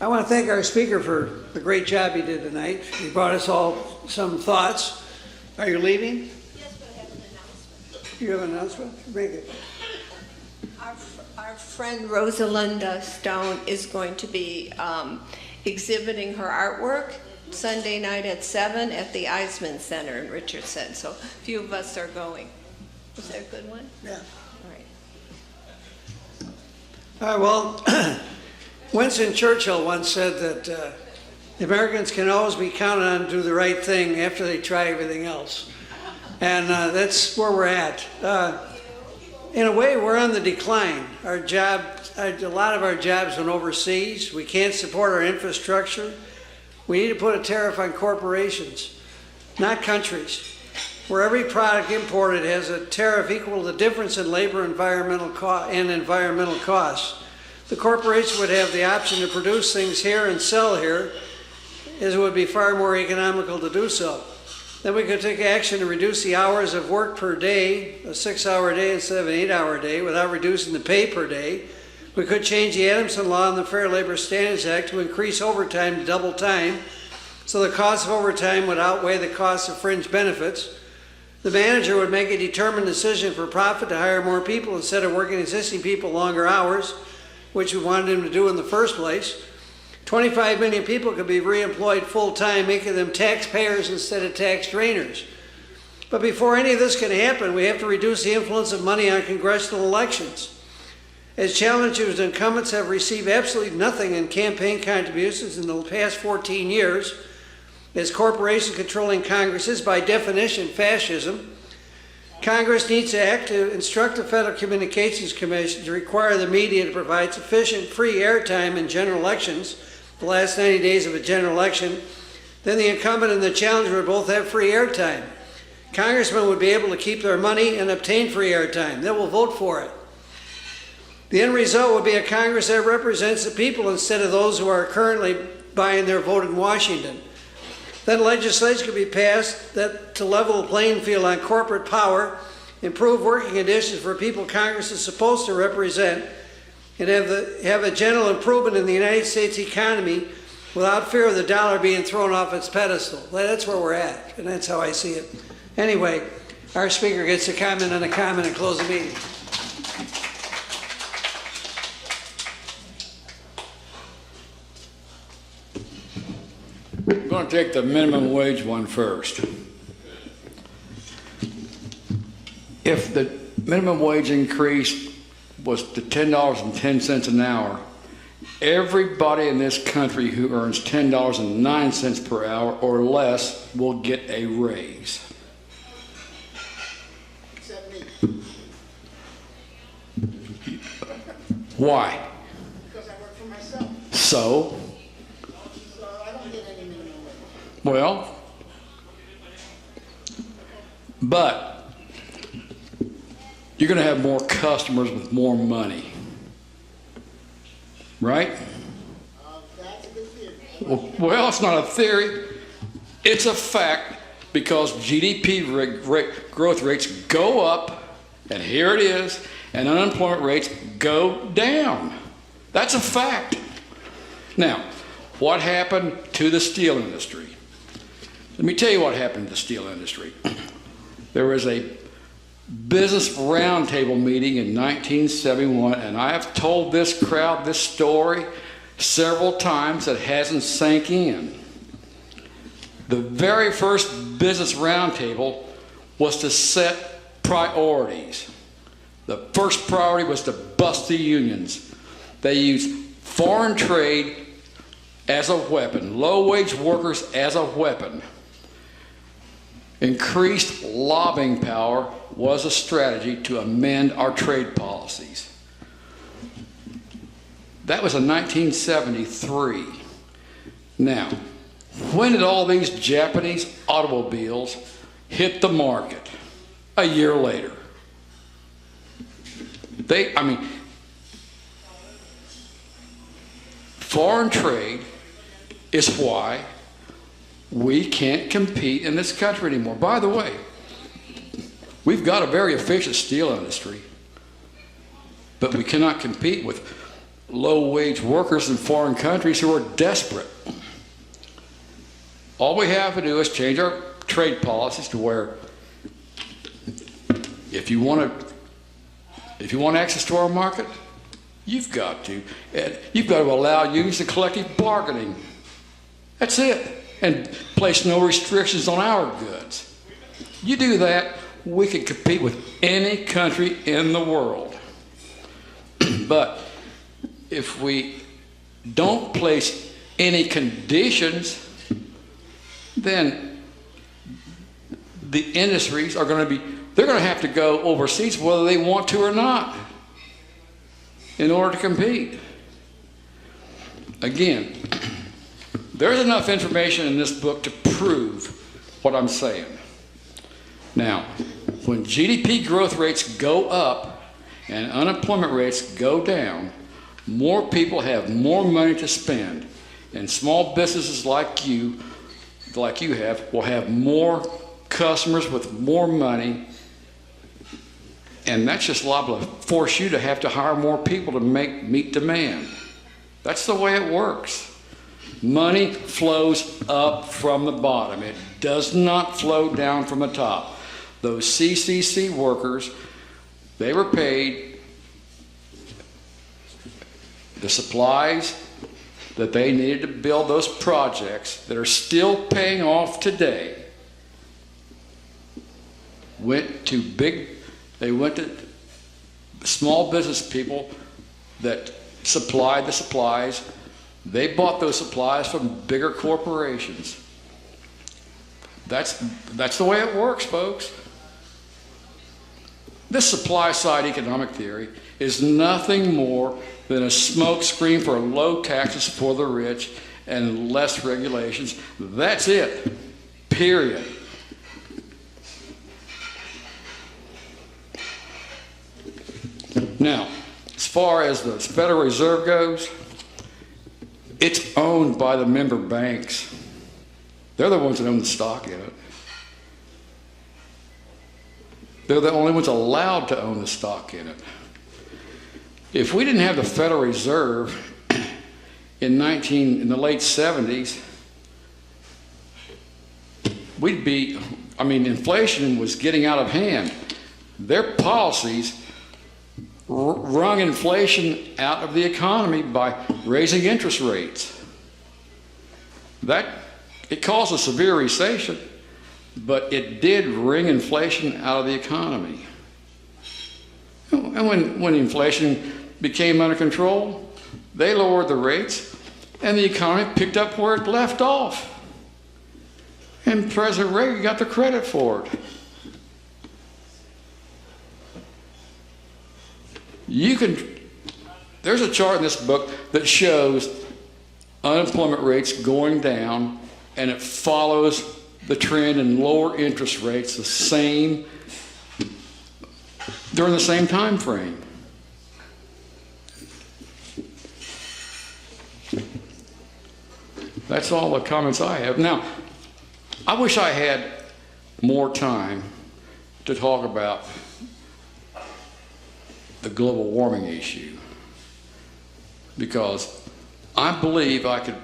I want to thank our speaker for the great job he did tonight. He brought us all some thoughts. Are you leaving? Yes, but I have an announcement. You have an announcement? Make it. Our friend Rosalinda Stone is going to be exhibiting her artwork Sunday night at 7 at the Eisman Center in Richardson. So a few of us are going. Was that a good one? Yeah. All right. Well, Winston Churchill once said that Americans can always be counted on to do the right thing after they try everything else. And that's where we're at. In a way, we're on the decline. Our job, a lot of our jobs went overseas. We can't support our infrastructure. We need to put a tariff on corporations, not countries. Where every product imported has a tariff equal to the difference in labor and environmental costs. The corporation would have the option to produce things here and sell here, as it would be far more economical to do so. Then we could take action to reduce the hours of work per day, a 6-hour day instead of an 8-hour day, without reducing the pay per day. We could change the Adamson Law and the Fair Labor Standards Act to increase overtime to double time, so the cost of overtime would outweigh the cost of fringe benefits. The manager would make a determined decision for profit to hire more people instead of working existing people longer hours, which we wanted him to do in the first place. 25 million people could be reemployed full-time, making them taxpayers instead of tax drainers. But before any of this can happen, we have to reduce the influence of money on congressional elections. As challengers and incumbents have received absolutely nothing in campaign contributions in the past 14 years, as corporations controlling Congress is by definition fascism, Congress needs to act to instruct the Federal Communications Commission to require the media to provide sufficient free airtime in general elections, the last 90 days of a general election. Then the incumbent and the challenger would both have free airtime. Congressmen would be able to keep their money and obtain free airtime. They will vote for it. The end result would be a Congress that represents the people instead of those who are currently buying their vote in Washington. Then legislation could be passed to level the playing field on corporate power, improve working conditions for people Congress is supposed to represent, and have a general improvement in the United States economy without fear of the dollar being thrown off its pedestal. That's where we're at, and that's how I see it. Anyway, our speaker gets to comment on a comment and close the meeting. I'm going to take the minimum wage one first. If the minimum wage increase was to $10.10 an hour, everybody in this country who earns $10.09 per hour or less will get a raise. Except me. Why? Because I work for myself. So, I don't get any minimum wage. well, but you're going to have more customers with more money, right? That's a good theory. Well, it's not a theory. It's a fact, because GDP growth rates go up, and here it is, and unemployment rates go down. That's a fact. Now, what happened to the steel industry? Let me tell you what happened to the steel industry. There was a business roundtable meeting in 1971, and I have told this crowd this story several times. It hasn't sank in. The very first business roundtable was to set priorities. The first priority was to bust the unions. They used foreign trade, as a weapon, low-wage workers as a weapon. Increased lobbying power was a strategy to amend our trade policies. That was in 1973. Now, when did all these Japanese automobiles hit the market? A year later. Foreign trade is why we can't compete in this country anymore. By the way, we've got a very efficient steel industry, but we cannot compete with low-wage workers in foreign countries who are desperate. All we have to do is change our trade policies to where if you want access to our market, you've got to allow unions to collective bargaining. That's it. And place no restrictions on our goods. You do that, we can compete with any country in the world. But if we don't place any conditions, then the industries are going to have to go overseas whether they want to or not in order to compete. Again, there's enough information in this book to prove what I'm saying. Now, when GDP growth rates go up and unemployment rates go down, more people have more money to spend, and small businesses like you have will have more customers with more money, and that's just liable to force you to have to hire more people to meet demand. That's the way it works. Money flows up from the bottom. It does not flow down from the top. Those CCC workers, they were paid the supplies that they needed to build those projects that are still paying off today. They went to small business people that supplied the supplies. They bought those supplies from bigger corporations. That's the way it works, folks. This supply-side economic theory is nothing more than a smokescreen for low taxes for the rich and less regulations. That's it. Period. Now, as far as the Federal Reserve goes, it's owned by the member banks. They're the ones that own the stock in it. They're the only ones allowed to own the stock in it. If we didn't have the Federal Reserve in the late 70s, inflation was getting out of hand. Their policies wrung inflation out of the economy by raising interest rates. It caused a severe recession, but it did wring inflation out of the economy. And when inflation became under control, they lowered the rates, and the economy picked up where it left off. And President Reagan got the credit for it. There's a chart in this book that shows unemployment rates going down, and it follows the trend in lower interest rates during the same time frame. That's all the comments I have. Now, I wish I had more time to talk about the global warming issue, because I believe I could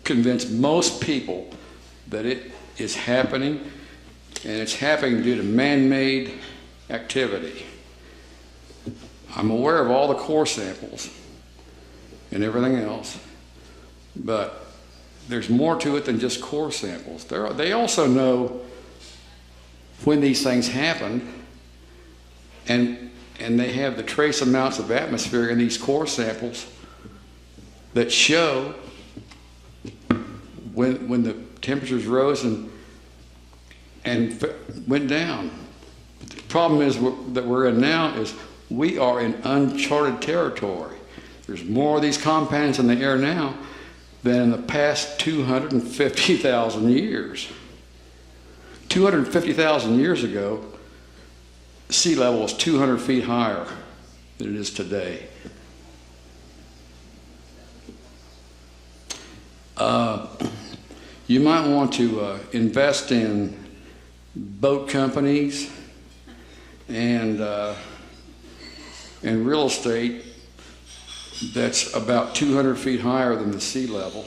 convince most people that it is happening, and it's happening due to man-made activity. I'm aware of all the core samples and everything else, but there's more to it than just core samples. They also know when these things happen, and they have the trace amounts of atmosphere in these core samples that show when the temperatures rose and went down. But the problem is that we're in now is we are in uncharted territory. There's more of these compounds in the air now than in the past 250,000 years. 250,000 years ago, sea level was 200 feet higher than it is today. You might want to invest in boat companies and real estate that's about 200 feet higher than the sea level,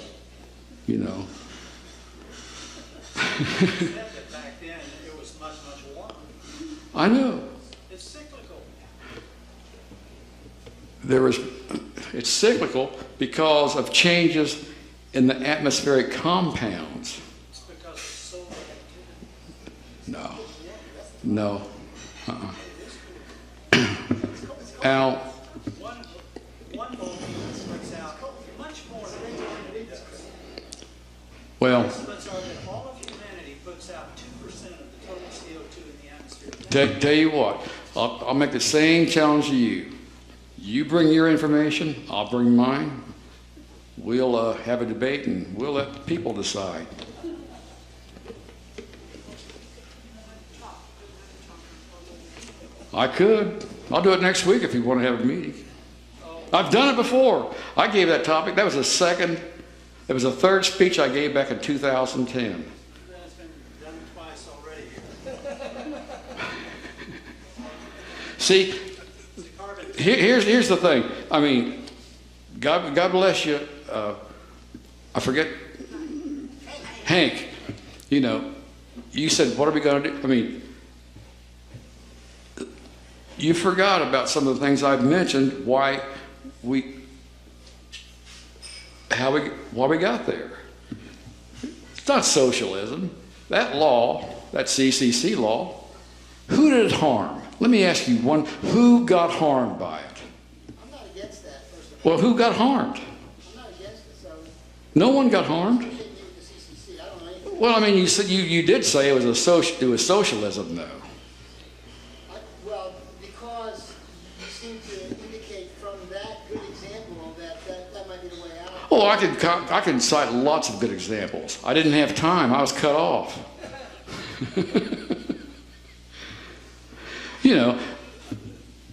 you know. Back then, it was much, much warmer. I know. It's cyclical. It's cyclical because of changes in the atmospheric compounds. It's because of solar No. activity. No. Al, One volcano puts out much more than 200 does. well, Estimates are that all of humanity puts out 2% of the total CO2 in the atmosphere. tell you what, I'll make the same challenge to you. You bring your information, I'll bring mine. We'll have a debate and we'll let the people decide. I could. I'll do it next week if you want to have a meeting. I've done it before. I gave that topic. That was a third speech I gave back in 2010. That's been done twice already. See, here's the thing. I mean, God bless you. I forget, Hank, you know, you said, what are we going to do? I mean, you forgot about some of the things I've mentioned, why we got there. It's not socialism. That law, that CCC law, who did it harm? Let me ask you one, who got harmed by it? I'm not against that, first of all. Well, who got harmed? I'm not against it, so No one got harmed. I didn't give it to CCC. I don't know anything. Well, I mean, you said you did say it was socialism, though. Well, because you seem to indicate from that good example that might be the way out. Oh, I can cite lots of good examples. I didn't have time. I was cut off. You know,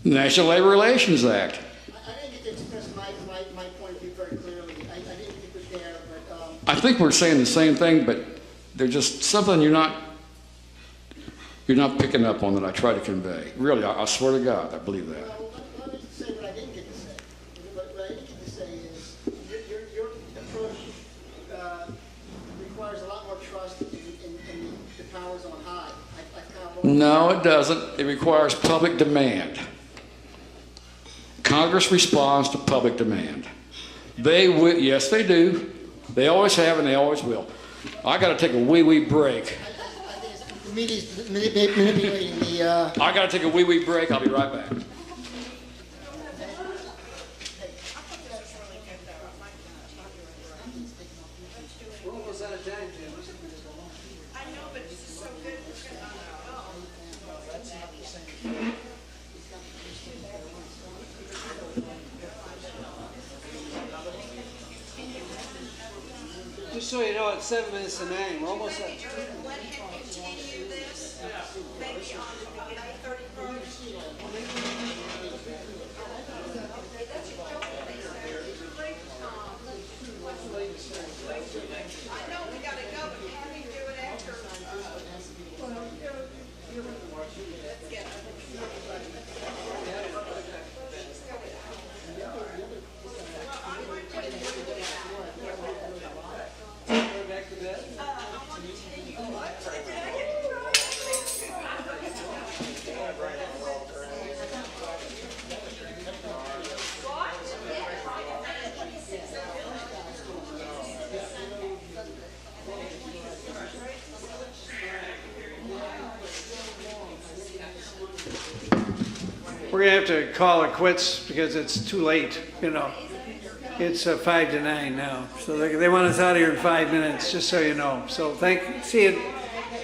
National Labor Relations Act. I didn't get to express my point of view very clearly. I didn't think it was there, but I think we're saying the same thing, but there's just something you're not picking up on that I try to convey. Really, I swear to God, I believe that. well, let me say what I didn't get to say. What I didn't get to say is your approach requires a lot more trust in the powers on high. No, it doesn't. It requires public demand. Congress responds to public demand. Yes, they do. They always have and they always will. I got to take a wee break. I think it's the media's manipulating the. I got to take a wee break. I'll be right back. We're almost out of time, Jim. I know, but this is so good. Just so you know, it's 7 minutes to 9. We're almost out. Let him continue this, maybe on May 31st. I know we gotta go, but have him do it after. Let's get Back to bed. We're gonna have to call it quits because it's too late, you know. It's 5 to 9 now, so they want us out of here in 5 minutes, just so you know. So see you.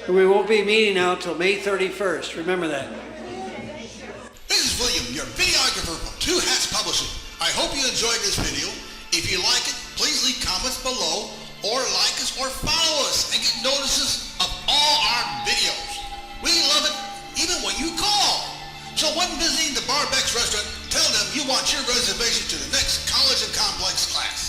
We won't be meeting now until May 31st. Remember that. This is William, your videographer from Two Hats Publishing. I hope you enjoyed this video. If you like it, please leave comments below, or like us, or follow us, and get notices of all our videos. We love it, even when you call. So when visiting the Barbeck's restaurant, tell them you want your reservation to the next College and Complex class.